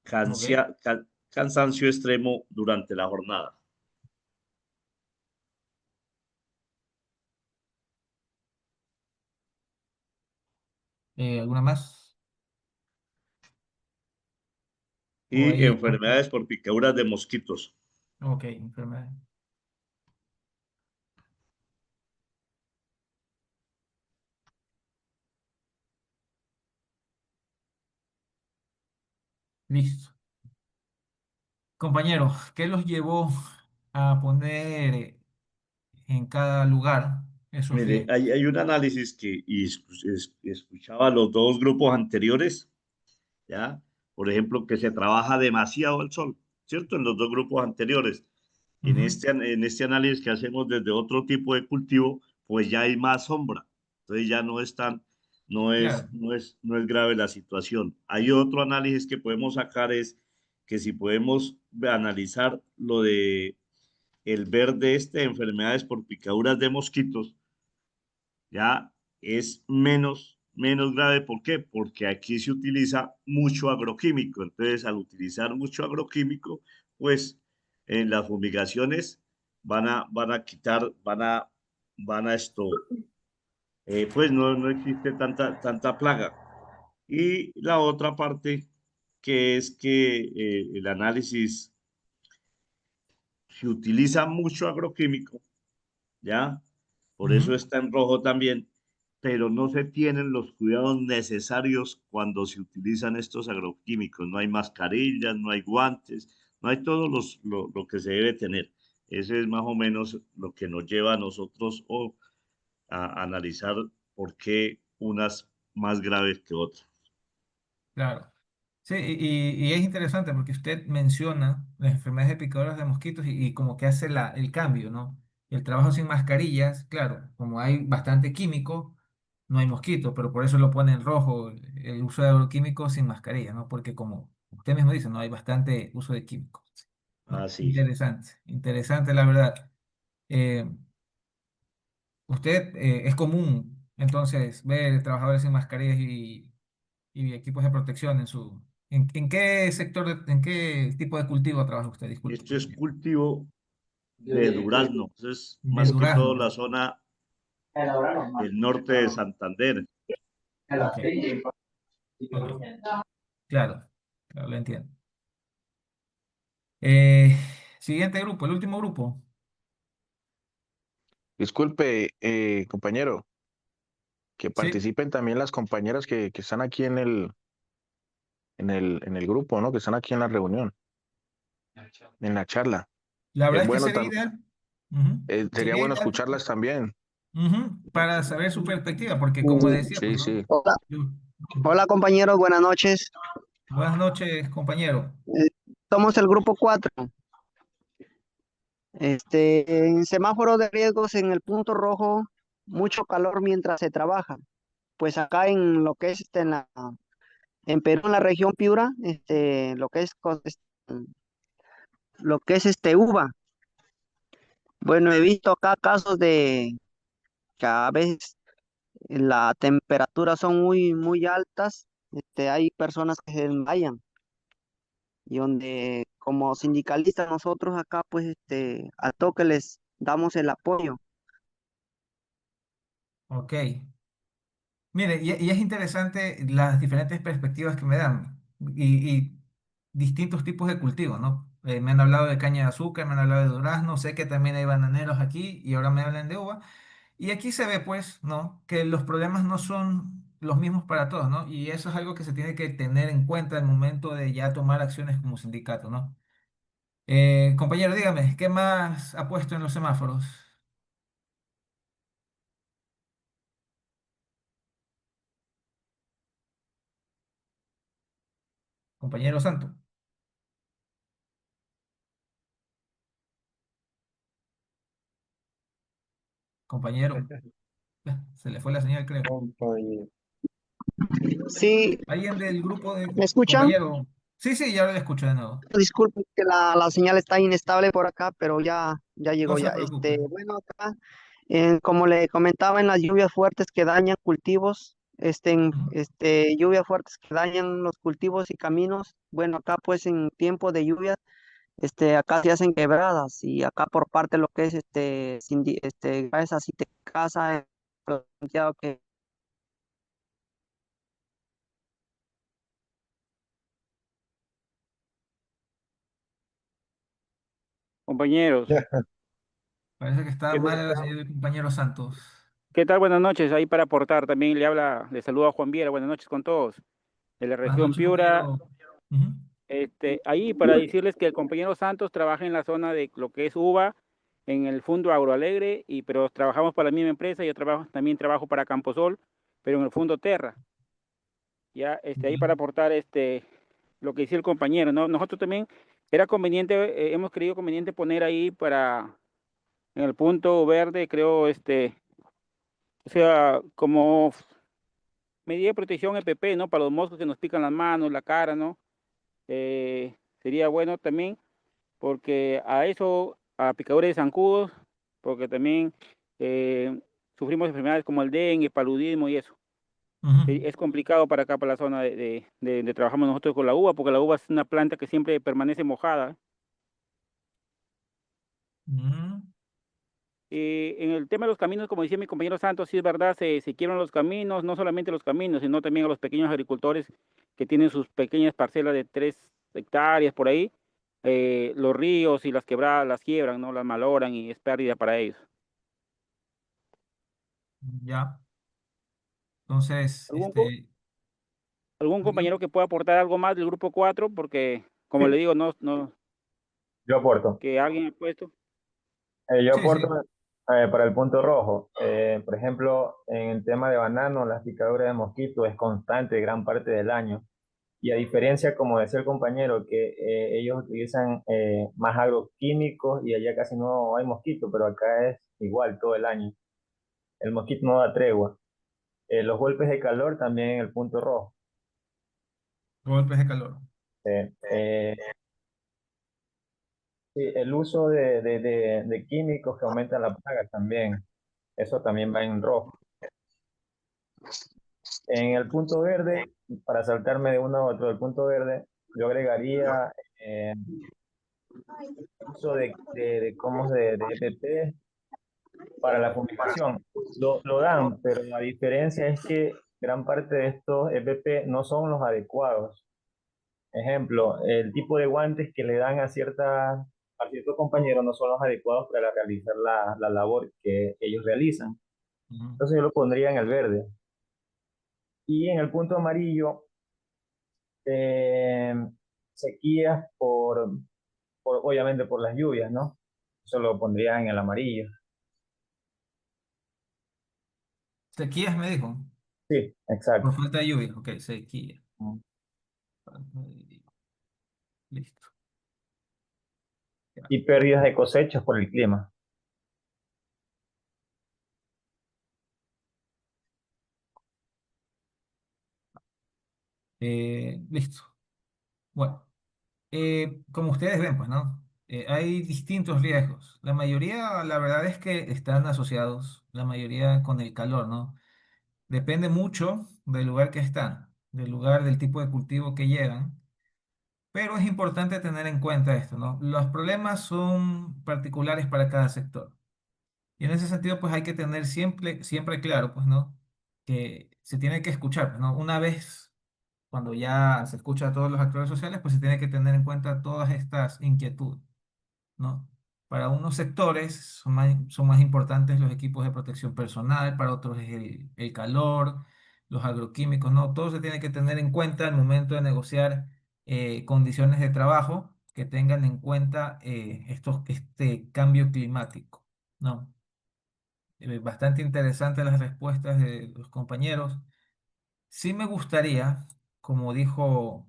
ok. Cansancio extremo durante la jornada. ¿Alguna más? O Y ahí. enfermedades por picaduras de mosquitos. Ok, enfermedad. Listo. Compañeros, ¿qué los llevó a poner en cada lugar esos Mire, riesgos? hay un análisis escuchaba los dos grupos anteriores, ¿ya? Por ejemplo, que se trabaja demasiado el sol, ¿cierto? En los dos grupos anteriores. Ujú, En este análisis que hacemos desde otro tipo de cultivo, pues ya hay más sombra. Entonces ya no es tan, claro, no es grave la situación. Hay otro análisis que podemos sacar es que si podemos analizar lo de el verde de enfermedades por picaduras de mosquitos, ya es menos grave. ¿Por qué? Porque aquí se utiliza mucho agroquímico. Entonces, al utilizar mucho agroquímico, pues en las fumigaciones van a quitar, van a esto, pues no existe tanta plaga. Y la otra parte, que es que el análisis se utiliza mucho agroquímico, ¿ya? Por eso ujú, está en rojo también, pero no se tienen los cuidados necesarios cuando se utilizan estos agroquímicos. No hay mascarillas, no hay guantes, no hay todo lo que se debe tener. Ese es más o menos lo que nos lleva a nosotros a analizar por qué unas más graves que otras. claro. Sí, y es interesante porque usted menciona las enfermedades de picaduras de mosquitos y como que hace el cambio, ¿no? El trabajo sin mascarillas, claro, como hay bastante químico, no hay mosquitos, pero por eso lo pone en rojo el uso de agroquímicos sin mascarilla, ¿no? Porque como usted mismo dice, no hay bastante uso de químicos, ¿no? Así. Interesante, interesante la verdad. Eh, Usted es común entonces ver trabajadores sin mascarillas y equipos de protección en ¿en qué sector, en qué tipo de cultivo trabaja usted? Disculpe, Esto es compañero. cultivo de durazno. Entonces, De más que todo durazno. la zona del norte de Santander. Ok, ok. Claro, claro, lo entiendo. Eh, Siguiente grupo, el último grupo. Disculpe, compañero, que Sí, participen también las compañeras que están aquí en en el grupo, ¿no? Que están aquí en la reunión, en la charla. la Es verdad es que bueno, sería ideal. Ujú. sería Sería bueno ideal, escucharlas también. ujú, para saber su perspectiva, porque como decía, pues, Sí, ¿no? sí. Hola, Yo- hola compañeros, buenas noches. Buenas noches, compañero. Eh, Somos el grupo 4. En semáforo de riesgos en el punto rojo, mucho calor mientras se trabaja. Pues acá en lo que es en Perú, en la región Piura, lo que es lo que es uva. Bueno, he visto acá casos de que a veces la temperatura son muy altas. Hay personas que se desmayan. Y donde como sindicalistas nosotros acá pues al toque les damos el apoyo. Ok. Mire, y es interesante las diferentes perspectivas que me dan y distintos tipos de cultivos, ¿no? Me han hablado de caña de azúcar, me han hablado de durazno, sé que también hay bananeros aquí y ahora me hablan de uva. Y aquí se ve, pues, ¿no? Que los problemas no son los mismos para todos, ¿no? Y eso es algo que se tiene que tener en cuenta al momento de ya tomar acciones como sindicato, ¿no? Compañero, dígame, ¿qué más ha puesto en los semáforos? Compañero Santo, compañero, se le fue la señal, creo. Compañero. Sí, ¿Alguien del grupo de ¿me escuchan? compañero? Sí, sí, ya lo escucho de nuevo. Disculpen que la señal está inestable por acá, pero ya No llegó se ya. preocupe. Bueno, acá, como le comentaba, en las lluvias fuertes que dañan cultivos, Ujú. lluvias fuertes que dañan los cultivos y caminos. Bueno, acá pues en tiempo de lluvia, acá se hacen quebradas y acá por parte de lo que es gracias a Cite Casa, planteado que Compañeros, Parece que está ¿qué, mal la señal del compañero Santos. qué tal? Buenas noches. Ahí para aportar también le saluda a Juan Viera. Buenas noches con todos. De la Buenas región noches, Piura, compañero. Ujú. Ahí para decirles que el compañero Santos trabaja en la zona de lo que es uva, en el Fondo Agroalegre, pero trabajamos para la misma empresa. Yo también trabajo para Camposol, pero en el Fondo Terra. Ya, ahí para aportar lo que decía el compañero, ¿no? Nosotros también era conveniente, hemos creído conveniente poner ahí en el punto verde, creo, o sea, como medida de protección EPP, ¿no? Para los moscos que nos pican las manos, la cara, ¿no? Sería bueno también, porque a picadores de zancudos, porque también sufrimos enfermedades como el dengue, paludismo y eso. Es complicado para acá, para la zona de trabajamos nosotros con la uva, porque la uva es una planta que siempre permanece mojada. En el tema de los caminos, como decía mi compañero Santos, sí es verdad, se quiebran los caminos, no solamente los caminos, sino también a los pequeños agricultores que tienen sus pequeñas parcelas de 3 hectáreas por ahí. Los ríos y las quebradas las quiebran, ¿no? Las malogran y es pérdida para ellos. Ya. Entonces, ¿Algún compañero que pueda aportar algo más del grupo 4? Porque, como le Sí, digo, no, yo aporto. que alguien ha puesto. Yo sí, aporto sí. para el punto rojo. Por ejemplo, en el tema de banano, la picadura de mosquito es constante gran parte del año. Y a diferencia, como decía el compañero, que ellos utilizan más agroquímicos y allá casi no hay mosquito, pero acá es igual todo el año. El mosquito no da tregua. Los golpes de calor también en el punto rojo. Golpes de calor. Eh, sí, el uso de químicos que aumentan la plaga también. Eso también va en rojo. En el punto verde, para saltarme de uno a otro del punto verde, yo agregaría uso de comos de EPP para la fumigación. Lo dan, pero la diferencia es que gran parte de estos EPP no son los adecuados. Ejemplo, el tipo de guantes que le dan a ciertos compañeros no son los adecuados para realizar la labor que ellos realizan. Entonces yo lo pondría en el verde. Y en el punto amarillo, eh, sequías obviamente por las lluvias, ¿no? Eso lo pondría en el amarillo. Sequías me dijo. Sí, Por exacto. falta de lluvia. Ok, sequía. Listo. Ya. Y pérdidas de cosechas por el clima. Listo. Bueno, como ustedes ven, pues, ¿no? Hay distintos riesgos. La mayoría, la verdad es que están asociados, la mayoría con el calor, ¿no? Depende mucho del lugar que están, del lugar, del tipo de cultivo que llegan, pero es importante tener en cuenta esto, ¿no? Los problemas son particulares para cada sector. Y en ese sentido, pues hay que tener siempre claro, pues, ¿no? Que se tiene que escuchar, pues, ¿no? Una vez, cuando ya se escucha a todos los actores sociales, pues se tiene que tener en cuenta todas estas inquietudes, ¿no? Para unos sectores son más importantes los equipos de protección personal, para otros es el calor, los agroquímicos, ¿no? Todo se tiene que tener en cuenta al momento de negociar condiciones de trabajo que tengan en cuenta este cambio climático, ¿no? Bastante interesantes las respuestas de los compañeros. Sí me gustaría, como dijo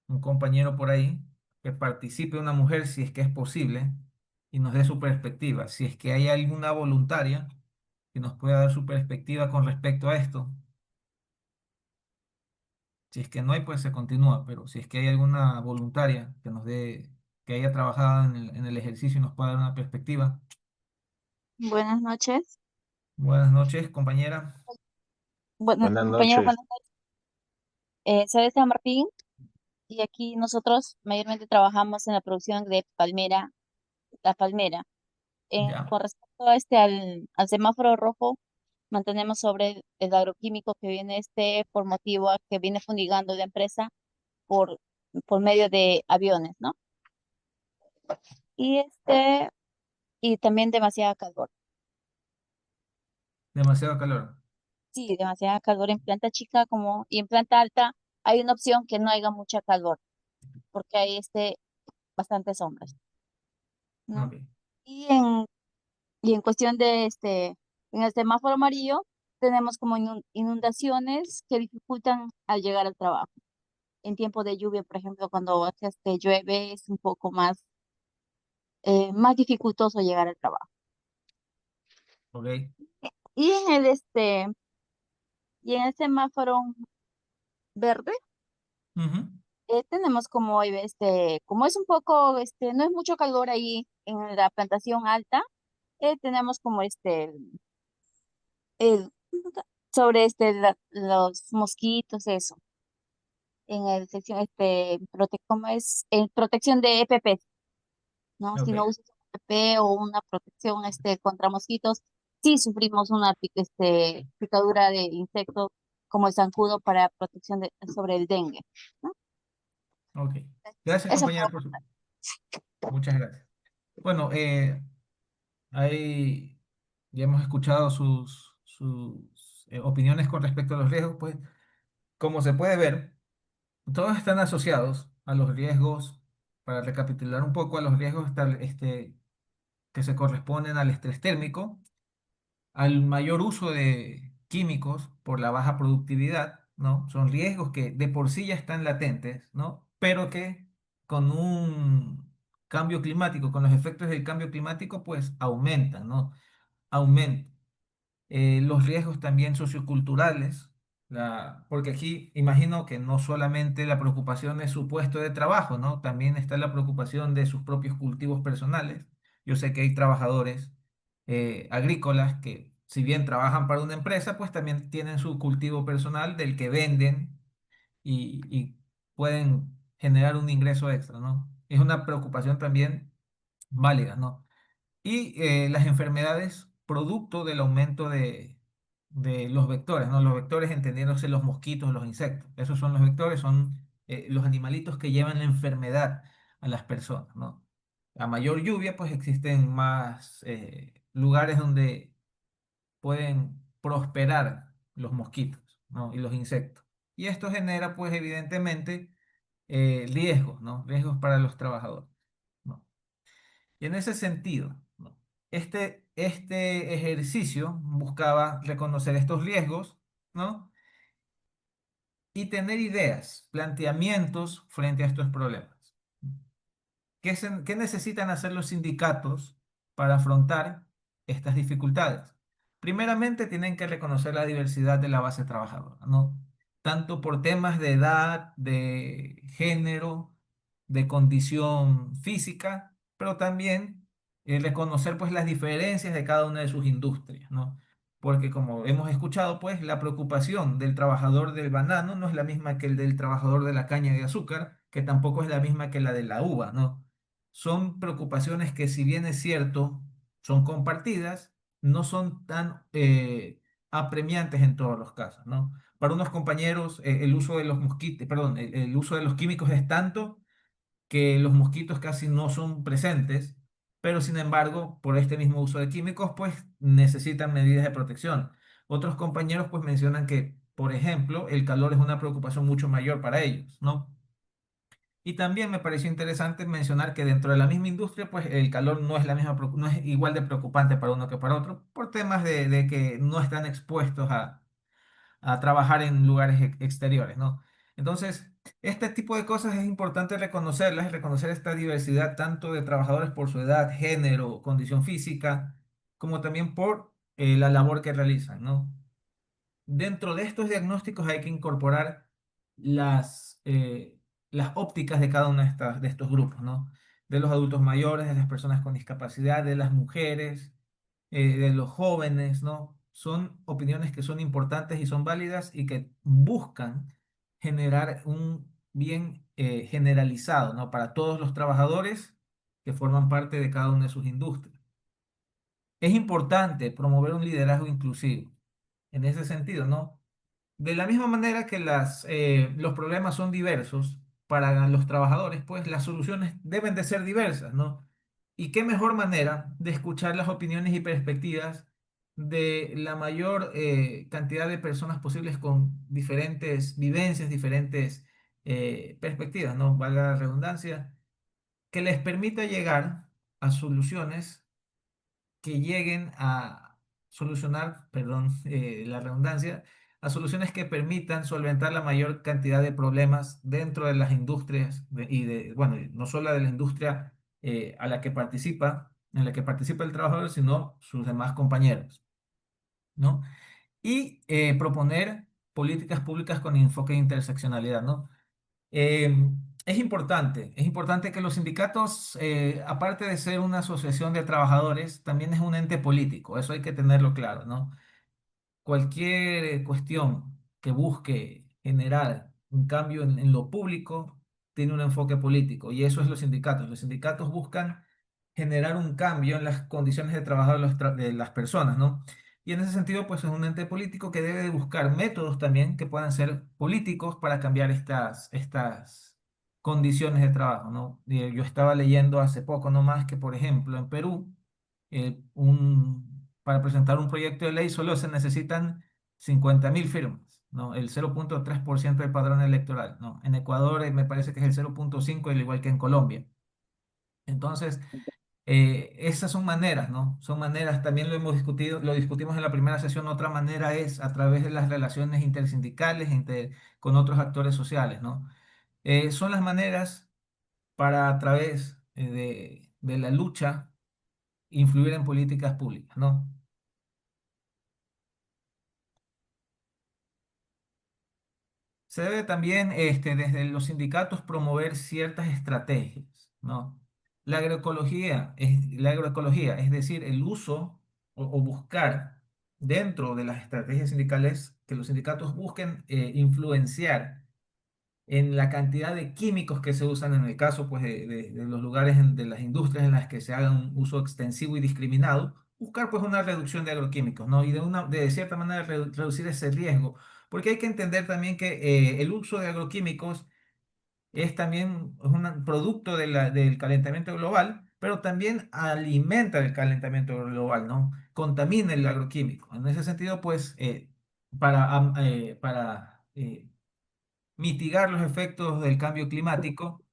un compañero por ahí, que participe una mujer si es que es posible y nos dé su perspectiva. Si es que hay alguna voluntaria que nos pueda dar su perspectiva con respecto a esto. Si es que no hay, pues se continúa, pero si es que hay alguna voluntaria que nos dé, que haya trabajado en el ejercicio y nos pueda dar una perspectiva. Buenas noches. Buenas noches, compañera. Bueno, Buenas compañeros, noches. buenas noches. Soy de San Martín y aquí nosotros mayormente trabajamos en la producción de palmera, la palmera. Ya. Con respecto a al semáforo rojo, mantenemos sobre el agroquímico que viene por motivo a que viene fumigando la empresa por, por medio de aviones, ¿no? Y y también demasiada calor. Demasiado calor. Sí, demasiada calor en planta chica y en planta alta hay una opción que no haya mucha calor. porque hay bastantes sombras, ¿no? Ok. Y en cuestión en el semáforo amarillo, tenemos como inundaciones que dificultan al llegar al trabajo. En tiempo de lluvia, por ejemplo, cuando llueve, es un poco más dificultoso llegar al trabajo. Ok. Y en el semáforo verde, Ujú. tenemos como es un poco, no es mucho calor ahí en la plantación alta, tenemos como el, sobre los mosquitos, eso, en el sección, ¿cómo es? En protección de EPP, ¿no? Si Ok. no usas EPP o una protección, contra mosquitos, sí sufrimos una picadura de insectos como el zancudo para protección sobre el dengue, ¿no? Ok. Gracias, Eso compañera, por su... Muchas gracias. Bueno, ahí ya hemos escuchado sus opiniones con respecto a los riesgos, pues como se puede ver, todos están asociados a los riesgos, para recapitular un poco, a los riesgos que se corresponden al estrés térmico, al mayor uso de químicos por la baja productividad, ¿no? Son riesgos que de por sí ya están latentes, ¿no? Pero que con un cambio climático, con los efectos del cambio climático, pues aumentan, ¿no? Aumentan. Los riesgos también socioculturales, porque aquí imagino que no solamente la preocupación es su puesto de trabajo, ¿no? También está la preocupación de sus propios cultivos personales. Yo sé que hay trabajadores agrícolas que, si bien trabajan para una empresa, pues también tienen su cultivo personal del que venden y pueden generar un ingreso extra, ¿no? Es una preocupación también válida, ¿no? Y las enfermedades producto del aumento de los vectores, ¿no? Los vectores entendiéndose los mosquitos, los insectos. Esos son los vectores, son los animalitos que llevan la enfermedad a las personas, ¿no? A mayor lluvia, pues existen más lugares donde pueden prosperar los mosquitos, ¿no? Y los insectos. Y esto genera, pues, evidentemente, riesgos, ¿no? Riesgos para los trabajadores, ¿no? Y en ese sentido, ¿no? Este ejercicio buscaba reconocer estos riesgos, ¿no? Y tener ideas, planteamientos frente a estos problemas. ¿Qué necesitan hacer los sindicatos para afrontar estas dificultades? Primeramente, tienen que reconocer la diversidad de la base trabajadora, ¿no? Tanto por temas de edad, de género, de condición física, pero también reconocer pues las diferencias de cada una de sus industrias, ¿no? Porque como hemos escuchado, pues la preocupación del trabajador del banano no es la misma que el del trabajador de la caña de azúcar, que tampoco es la misma que la de la uva, ¿no? Son preocupaciones que, si bien es cierto, son compartidas, no son tan apremiantes en todos los casos, ¿no? Para unos compañeros, el uso de los mosquitos, perdón, el uso de los químicos es tanto que los mosquitos casi no son presentes, pero sin embargo, por este mismo uso de químicos, pues necesitan medidas de protección. Otros compañeros pues mencionan que, por ejemplo, el calor es una preocupación mucho mayor para ellos, ¿no? Y también me pareció interesante mencionar que dentro de la misma industria, pues el calor no es no es igual de preocupante para uno que para otro, por temas de que no están expuestos a trabajar en lugares exteriores, ¿no? Entonces, este tipo de cosas es importante reconocerlas y reconocer esta diversidad tanto de trabajadores por su edad, género, condición física, como también por la labor que realizan, ¿no? Dentro de estos diagnósticos hay que incorporar las ópticas de cada uno de estos grupos, ¿no? De los adultos mayores, de las personas con discapacidad, de las mujeres, de los jóvenes, ¿no? Son opiniones que son importantes y son válidas y que buscan generar un bien generalizado, ¿no? Para todos los trabajadores que forman parte de cada una de sus industrias. Es importante promover un liderazgo inclusivo en ese sentido, ¿no? De la misma manera que los problemas son diversos para los trabajadores, pues las soluciones deben de ser diversas, ¿no? Y qué mejor manera de escuchar las opiniones y perspectivas de la mayor cantidad de personas posibles con diferentes vivencias, diferentes perspectivas, ¿no? Valga la redundancia, que les permita llegar a soluciones que lleguen a solucionar, perdón, la redundancia, a soluciones que permitan solventar la mayor cantidad de problemas dentro de las industrias bueno, no solo de la industria a la que participa, en la que participa el trabajador, sino sus demás compañeros, ¿no? Y proponer políticas públicas con enfoque de interseccionalidad, ¿no? Eh, es importante que los sindicatos, aparte de ser una asociación de trabajadores, también es un ente político, eso hay que tenerlo claro, ¿no? Cualquier cuestión que busque generar un cambio en lo público tiene un enfoque político y eso es los sindicatos. Los sindicatos buscan generar un cambio en las condiciones de trabajo de las personas, ¿no? Y en ese sentido, pues es un ente político que debe de buscar métodos también que puedan ser políticos para cambiar estas condiciones de trabajo, ¿no? Yo estaba leyendo hace poco nomás que, por ejemplo, en Perú, para presentar un proyecto de ley solo se necesitan 50.000 firmas, ¿no? El 0,3% del padrón electoral, ¿no? En Ecuador me parece que es el 0,5, al igual que en Colombia. Entonces, esas son maneras, ¿no? Son maneras, también lo hemos discutido, lo discutimos en la primera sesión, otra manera es a través de las relaciones intersindicales, con otros actores sociales, ¿no? Son las maneras para a través de la lucha influir en políticas públicas, ¿no? Se debe también desde los sindicatos promover ciertas estrategias, ¿no? La agroecología, es decir, el uso o buscar dentro de las estrategias sindicales que los sindicatos busquen influenciar en la cantidad de químicos que se usan en el caso pues, de los lugares de las industrias en las que se haga un uso extensivo y discriminado, buscar pues una reducción de agroquímicos, ¿no? Y de cierta manera reducir ese riesgo, porque hay que entender también que el uso de agroquímicos es también un producto del calentamiento global, pero también alimenta el calentamiento global, ¿no? Contamina el agroquímico. En ese sentido, pues, para mitigar los efectos del cambio climático,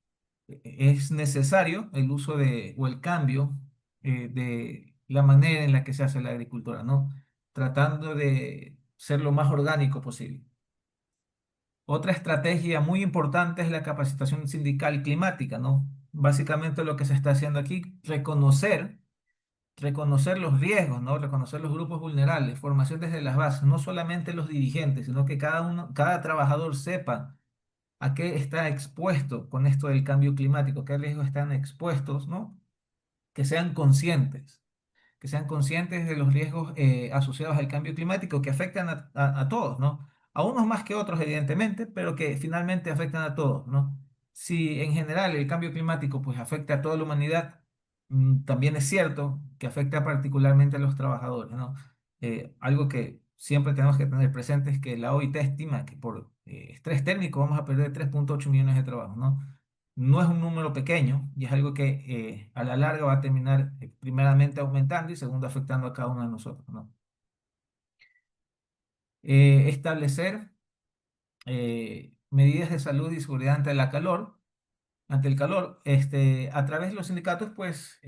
es necesario el uso o el cambio de la manera en la que se hace la agricultura, ¿no? Tratando de ser lo más orgánico posible. Otra estrategia muy importante es la capacitación sindical climática, ¿no? Básicamente lo que se está haciendo aquí, reconocer los riesgos, ¿no? Reconocer los grupos vulnerables, formación desde las bases, no solamente los dirigentes, sino que cada trabajador sepa a qué está expuesto con esto del cambio climático, qué riesgos están expuestos, ¿no? Que sean conscientes, que sean conscientes de los riesgos asociados al cambio climático que afectan a todos, ¿no? A unos más que otros, evidentemente, pero que finalmente afectan a todos, ¿no? Si en general el cambio climático pues afecta a toda la humanidad, también es cierto que afecta particularmente a los trabajadores, ¿no? Algo que siempre tenemos que tener presente es que la OIT estima que por estrés térmico vamos a perder 3,8 millones de trabajos, ¿no? No es un número pequeño y es algo que a la larga va a terminar primeramente aumentando y segundo afectando a cada uno de nosotros, ¿no? Establecer medidas de salud y seguridad ante el calor, a través de los sindicatos, pues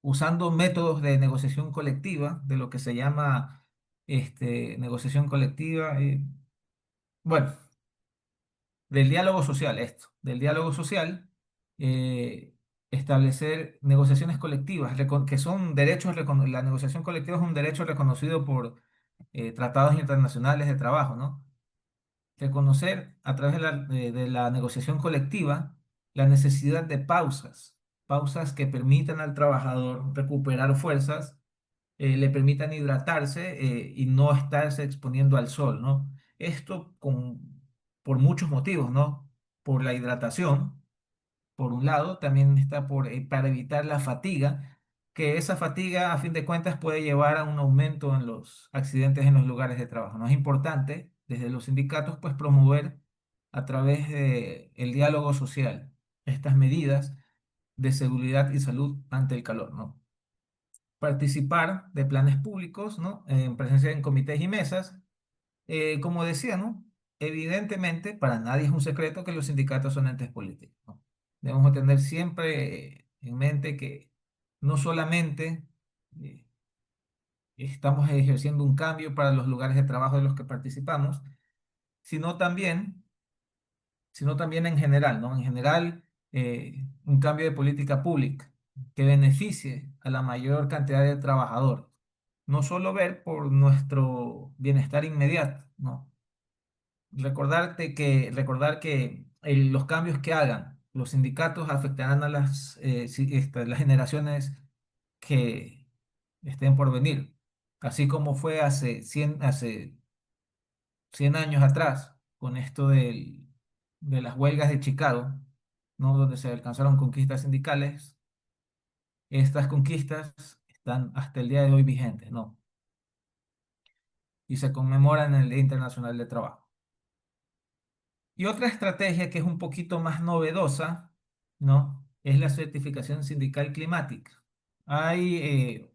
usando métodos de negociación colectiva, de lo que se llama negociación colectiva, bueno, del diálogo social, del diálogo social, eh, establecer negociaciones colectivas, que son derechos, la negociación colectiva es un derecho reconocido por tratados internacionales de trabajo, ¿no? Reconocer a través de la negociación colectiva la necesidad de pausas que permitan al trabajador recuperar fuerzas, le permitan hidratarse y no estarse exponiendo al sol, ¿no? Esto por muchos motivos, ¿no? Por la hidratación, por un lado, también está para evitar la fatiga, que esa fatiga a fin de cuentas puede llevar a un aumento en los accidentes en los lugares de trabajo, ¿no? Es importante desde los sindicatos pues promover a través del diálogo social estas medidas de seguridad y salud ante el calor, ¿no? Participar de planes públicos, ¿no? En presencia en comités y mesas, como decía, ¿no? evidentemente, para nadie es un secreto que los sindicatos son entes políticos, ¿no? Debemos tener siempre en mente que no solamente eh, estamos ejerciendo un cambio para los lugares de trabajo de los que participamos, sino también, sino también en general, ¿no? En general, un cambio de política pública que beneficie a la mayor cantidad de trabajadores. No solo ver por nuestro bienestar inmediato, ¿no? Recordar que los cambios que hagan los sindicatos afectarán a las generaciones que estén por venir, así como fue hace 100 años atrás, con esto de las huelgas de Chicago, ¿no? Donde se alcanzaron conquistas sindicales. Estas conquistas están hasta el día de hoy vigentes, ¿no? Y se conmemoran en el Día Internacional del Trabajo. Y otra estrategia que es un poquito más novedosa, ¿no? Es la certificación sindical climática. Hay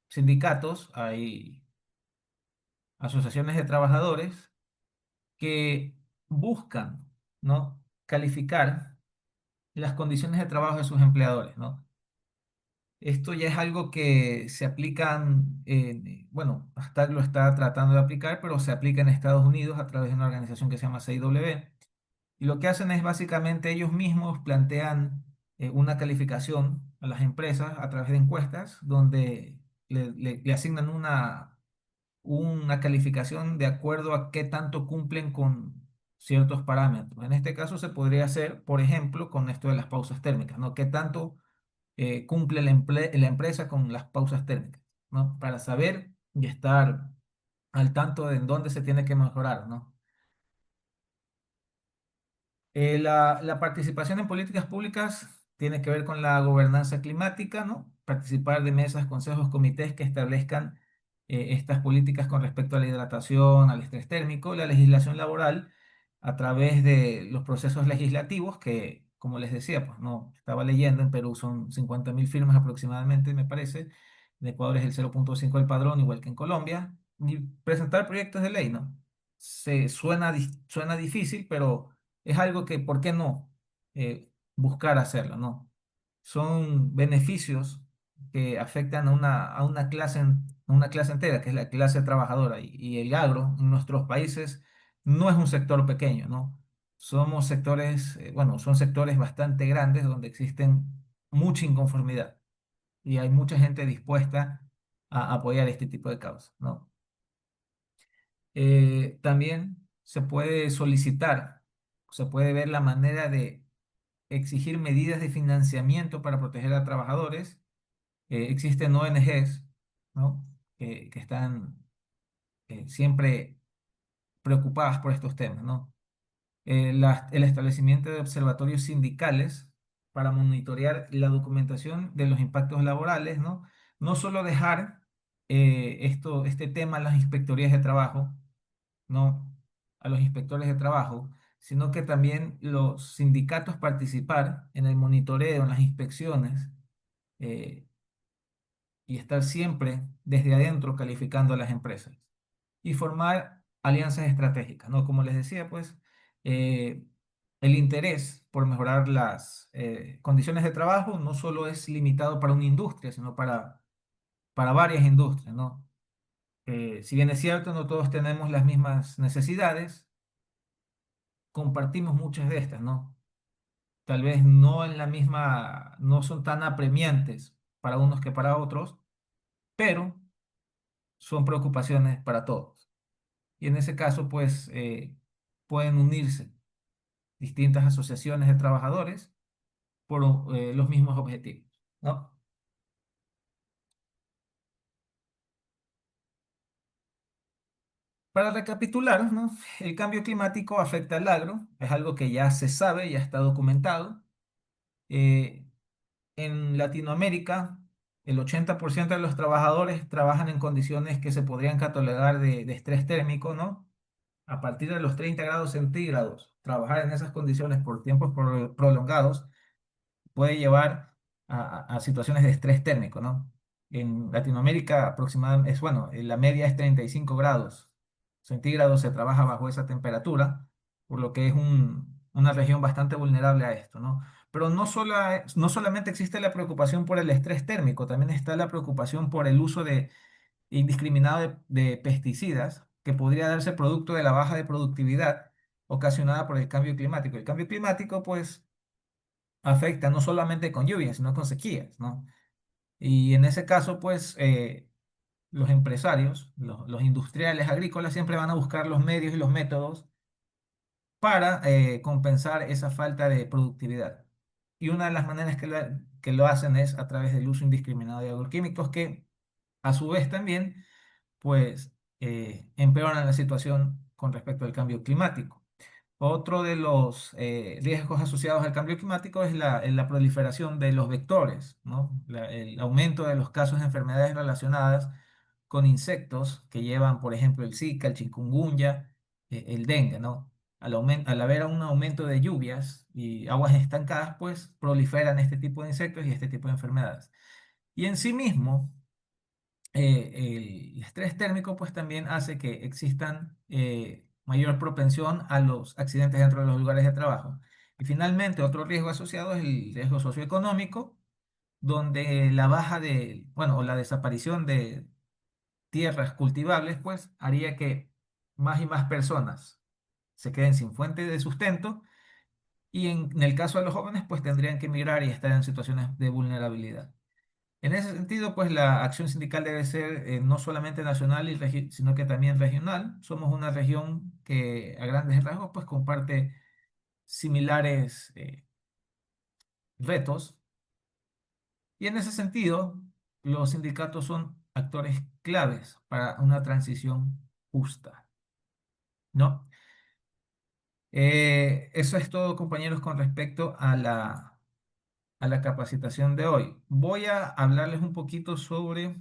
sindicatos, hay asociaciones de trabajadores que buscan, ¿no? Calificar las condiciones de trabajo de sus empleadores, ¿no? Esto ya es algo que se aplican, bueno, hasta lo está tratando de aplicar, pero se aplica en Estados Unidos a través de una organización que se llama CIW. Y lo que hacen es básicamente ellos mismos plantean una calificación a las empresas a través de encuestas donde le asignan una calificación de acuerdo a qué tanto cumplen con ciertos parámetros. En este caso se podría hacer, por ejemplo, con esto de las pausas térmicas, ¿no? ¿Qué tanto cumple la empresa con las pausas térmicas, ¿no? Para saber y estar al tanto de en dónde se tiene que mejorar, ¿no? La participación en políticas públicas tiene que ver con la gobernanza climática, ¿no? Participar de mesas, consejos, comités que establezcan estas políticas con respecto a la hidratación, al estrés térmico, la legislación laboral a través de los procesos legislativos que, como les decía, pues no, estaba leyendo, en Perú son 50.000 firmas aproximadamente, me parece, en Ecuador es el 0,5 del padrón, igual que en Colombia, y presentar proyectos de ley, ¿no? Suena difícil, pero es algo que, ¿por qué no buscar hacerlo, ¿no? Son beneficios que afectan a una clase entera, que es la clase trabajadora. Y el agro en nuestros países no es un sector pequeño, ¿no? Somos sectores, bueno, son sectores bastante grandes donde existen mucha inconformidad y hay mucha gente dispuesta a apoyar este tipo de causas, ¿no? También se puede solicitar, se puede ver la manera de exigir medidas de financiamiento para proteger a trabajadores. Existen ONGs, ¿no? Que están siempre preocupadas por estos temas, ¿no? El establecimiento de observatorios sindicales para monitorear la documentación de los impactos laborales, ¿no? No solo dejar este tema a las inspectorías de trabajo, ¿no? A los inspectores de trabajo, sino que también los sindicatos participar en el monitoreo, en las inspecciones, eh, y estar siempre desde adentro calificando a las empresas y formar alianzas estratégicas, ¿no? Como les decía, pues eh, el interés por mejorar las condiciones de trabajo no solo es limitado para una industria, sino para varias industrias, ¿no? Si bien es cierto, no todos tenemos las mismas necesidades, compartimos muchas de estas, ¿no? Tal vez no en la misma, no son tan apremiantes para unos que para otros, pero son preocupaciones para todos. Y en ese caso, pues, pueden unirse distintas asociaciones de trabajadores por los mismos objetivos, ¿no? Para recapitular, ¿no? El cambio climático afecta al agro, es algo que ya se sabe, ya está documentado. Eh, en Latinoamérica, el 80% de los trabajadores trabajan en condiciones que se podrían catalogar de estrés térmico, ¿no? A partir de los 30 grados centígrados, trabajar en esas condiciones por tiempos prolongados puede llevar a situaciones de estrés térmico, ¿no? En Latinoamérica aproximadamente, la media es 35 grados centígrados se trabaja bajo esa temperatura, por lo que es una región bastante vulnerable a esto, ¿no? Pero no solamente existe la preocupación por el estrés térmico, también está la preocupación por el uso indiscriminado de pesticidas que podría darse producto de la baja de productividad ocasionada por el cambio climático. El cambio climático, pues, afecta no solamente con lluvias, sino con sequías, ¿no? Y en ese caso, pues, los empresarios, los industriales agrícolas siempre van a buscar los medios y los métodos para compensar esa falta de productividad. Y una de las maneras que lo hacen es a través del uso indiscriminado de agroquímicos que a su vez también pues empeoran la situación con respecto al cambio climático. Otro de los riesgos asociados al cambio climático es la proliferación de los vectores, ¿no? El aumento de los casos de enfermedades relacionadas con insectos que llevan, por ejemplo, el Zika, el chikungunya, el dengue, ¿no? Al haber un aumento de lluvias y aguas estancadas, pues proliferan este tipo de insectos y este tipo de enfermedades. Y en sí mismo, el estrés térmico pues también hace que existan mayor propensión a los accidentes dentro de los lugares de trabajo. Y finalmente, otro riesgo asociado es el riesgo socioeconómico, donde la baja o la desaparición de tierras cultivables pues haría que más y más personas se queden sin fuente de sustento y en el caso de los jóvenes pues tendrían que emigrar y estar en situaciones de vulnerabilidad. En ese sentido, pues la acción sindical debe ser no solamente nacional, sino que también regional. Somos una región que a grandes rasgos pues comparte similares retos y en ese sentido los sindicatos son actores claves para una transición justa, ¿no? Eso es todo, compañeros, con respecto a la capacitación de hoy. Voy a hablarles un poquito sobre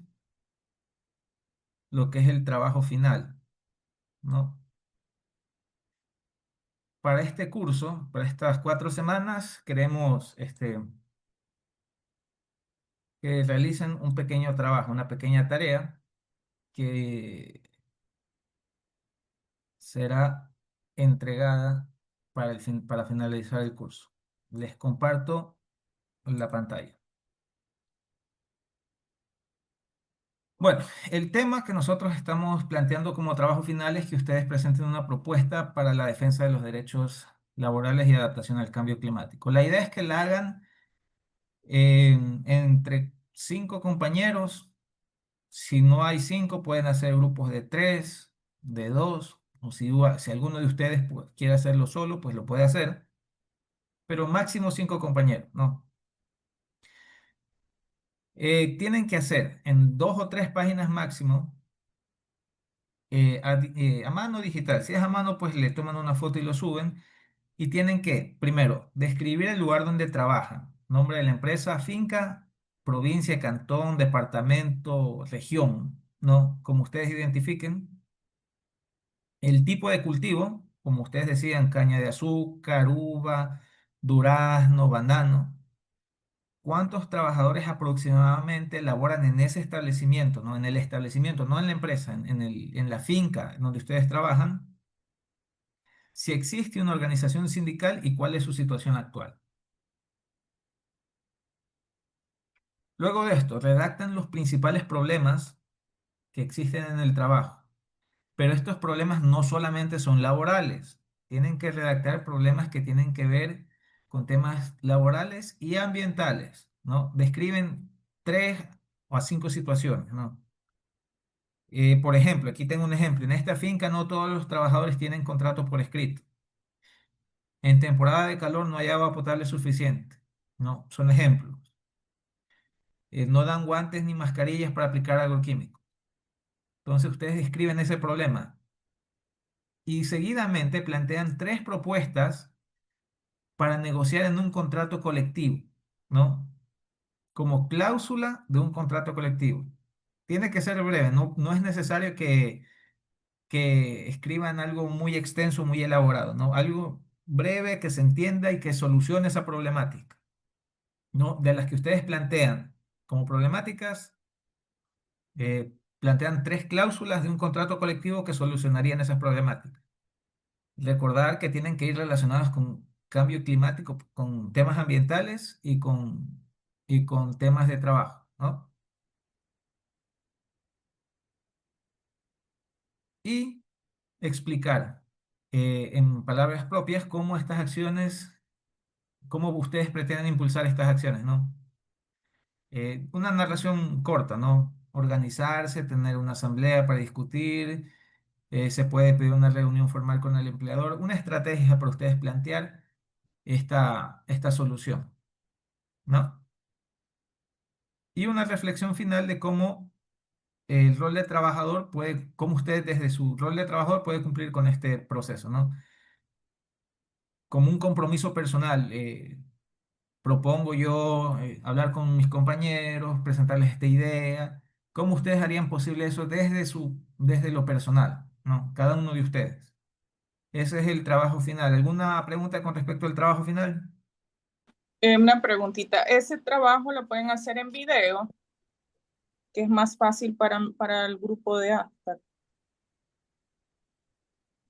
lo que es el trabajo final, ¿no? Para este curso, para estas 4 semanas, queremos que realicen un pequeño trabajo, una pequeña tarea que será entregada para finalizar el curso. Les comparto la pantalla. Bueno, el tema que nosotros estamos planteando como trabajo final es que ustedes presenten una propuesta para la defensa de los derechos laborales y adaptación al cambio climático. La idea es que la hagan entre 5 compañeros. Si no hay 5, pueden hacer grupos de 3, de 2, o si alguno de ustedes pues, quiere hacerlo solo, pues lo puede hacer, pero máximo 5 compañeros, ¿no? Tienen que hacer en 2 o 3 páginas máximo a mano digital. Si es a mano, pues le toman una foto y lo suben. Y tienen que, primero, describir el lugar donde trabajan, nombre de la empresa, finca, provincia, cantón, departamento, región, ¿no? Como ustedes identifiquen. El tipo de cultivo, como ustedes decían, caña de azúcar, uva, durazno, banano. ¿Cuántos trabajadores aproximadamente laboran en ese establecimiento, ¿no? En el establecimiento, no en la empresa, en la finca donde ustedes trabajan? Si existe una organización sindical y cuál es su situación actual. Luego de esto, redactan los principales problemas que existen en el trabajo. Pero estos problemas no solamente son laborales, tienen que redactar problemas que tienen que ver con temas laborales y ambientales, ¿no? Describen 3 o 5 situaciones, ¿no? Por ejemplo, aquí tengo un ejemplo. En esta finca no todos los trabajadores tienen contrato por escrito. En temporada de calor no hay agua potable suficiente. No, son ejemplos. No dan guantes ni mascarillas para aplicar agroquímico. Entonces ustedes describen ese problema y seguidamente plantean 3 propuestas para negociar en un contrato colectivo, ¿no? Como cláusula de un contrato colectivo. Tiene que ser breve, no es necesario que escriban algo muy extenso, muy elaborado, ¿no? Algo breve que se entienda y que solucione esa problemática, ¿no? De las que ustedes plantean como problemáticas, plantean 3 cláusulas de un contrato colectivo que solucionarían esas problemáticas. Recordar que tienen que ir relacionadas con cambio climático, con temas ambientales y con temas de trabajo, ¿no? Y explicar en palabras propias cómo estas acciones, cómo ustedes pretenden impulsar estas acciones, ¿no? Una narración corta, ¿no? Organizarse, tener una asamblea para discutir, se puede pedir una reunión formal con el empleador, una estrategia para ustedes plantear esta solución, ¿no? Y una reflexión final de cómo el rol de trabajador puede, cómo usted desde su rol de trabajador puede cumplir con este proceso, ¿no? Como un compromiso personal, propongo yo hablar con mis compañeros, presentarles esta idea. ¿Cómo ustedes harían posible eso desde lo personal, ¿no? Cada uno de ustedes. Ese es el trabajo final. ¿Alguna pregunta con respecto al trabajo final? Una preguntita. ¿Ese trabajo lo pueden hacer en video? Que es más fácil para el grupo de ASTAC.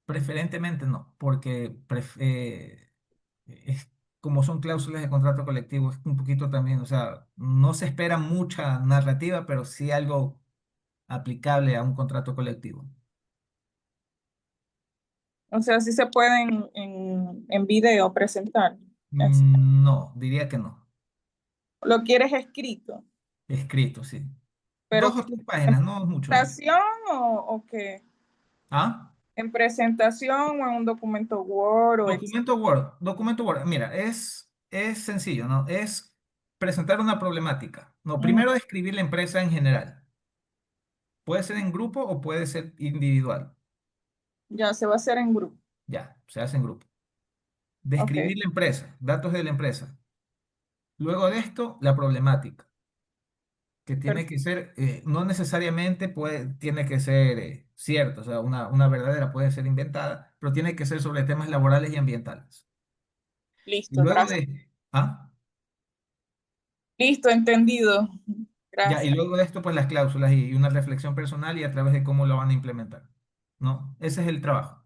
Preferentemente no, porque es, como son cláusulas de contrato colectivo, es un poquito también, o sea, no se espera mucha narrativa, pero sí algo aplicable a un contrato colectivo. O sea, sí se pueden en video presentar. No, diría que no. ¿Lo quieres escrito? Escrito, sí. Pero 2 o 3 páginas, no es mucho. ¿presentación o qué? ¿Ah? ¿En presentación o en un documento Word o Excel? Documento Word. Mira, es sencillo, ¿no? Es presentar una problemática. No, primero describir la empresa en general. Puede ser en grupo o puede ser individual. Ya se va a hacer en grupo. Ya, se hace en grupo. Ok, Describir la empresa, datos de la empresa. Luego de esto, la problemática, que tiene que ser, no necesariamente tiene que ser cierto, o sea, una verdadera puede ser inventada, pero tiene que ser sobre temas laborales y ambientales. Y listo, luego gracias. de, ¿ah? Listo, entendido. Ya, y Gracias. luego de esto, pues las cláusulas y una reflexión personal y a través de cómo lo van a implementar, ¿no? Ese es el trabajo.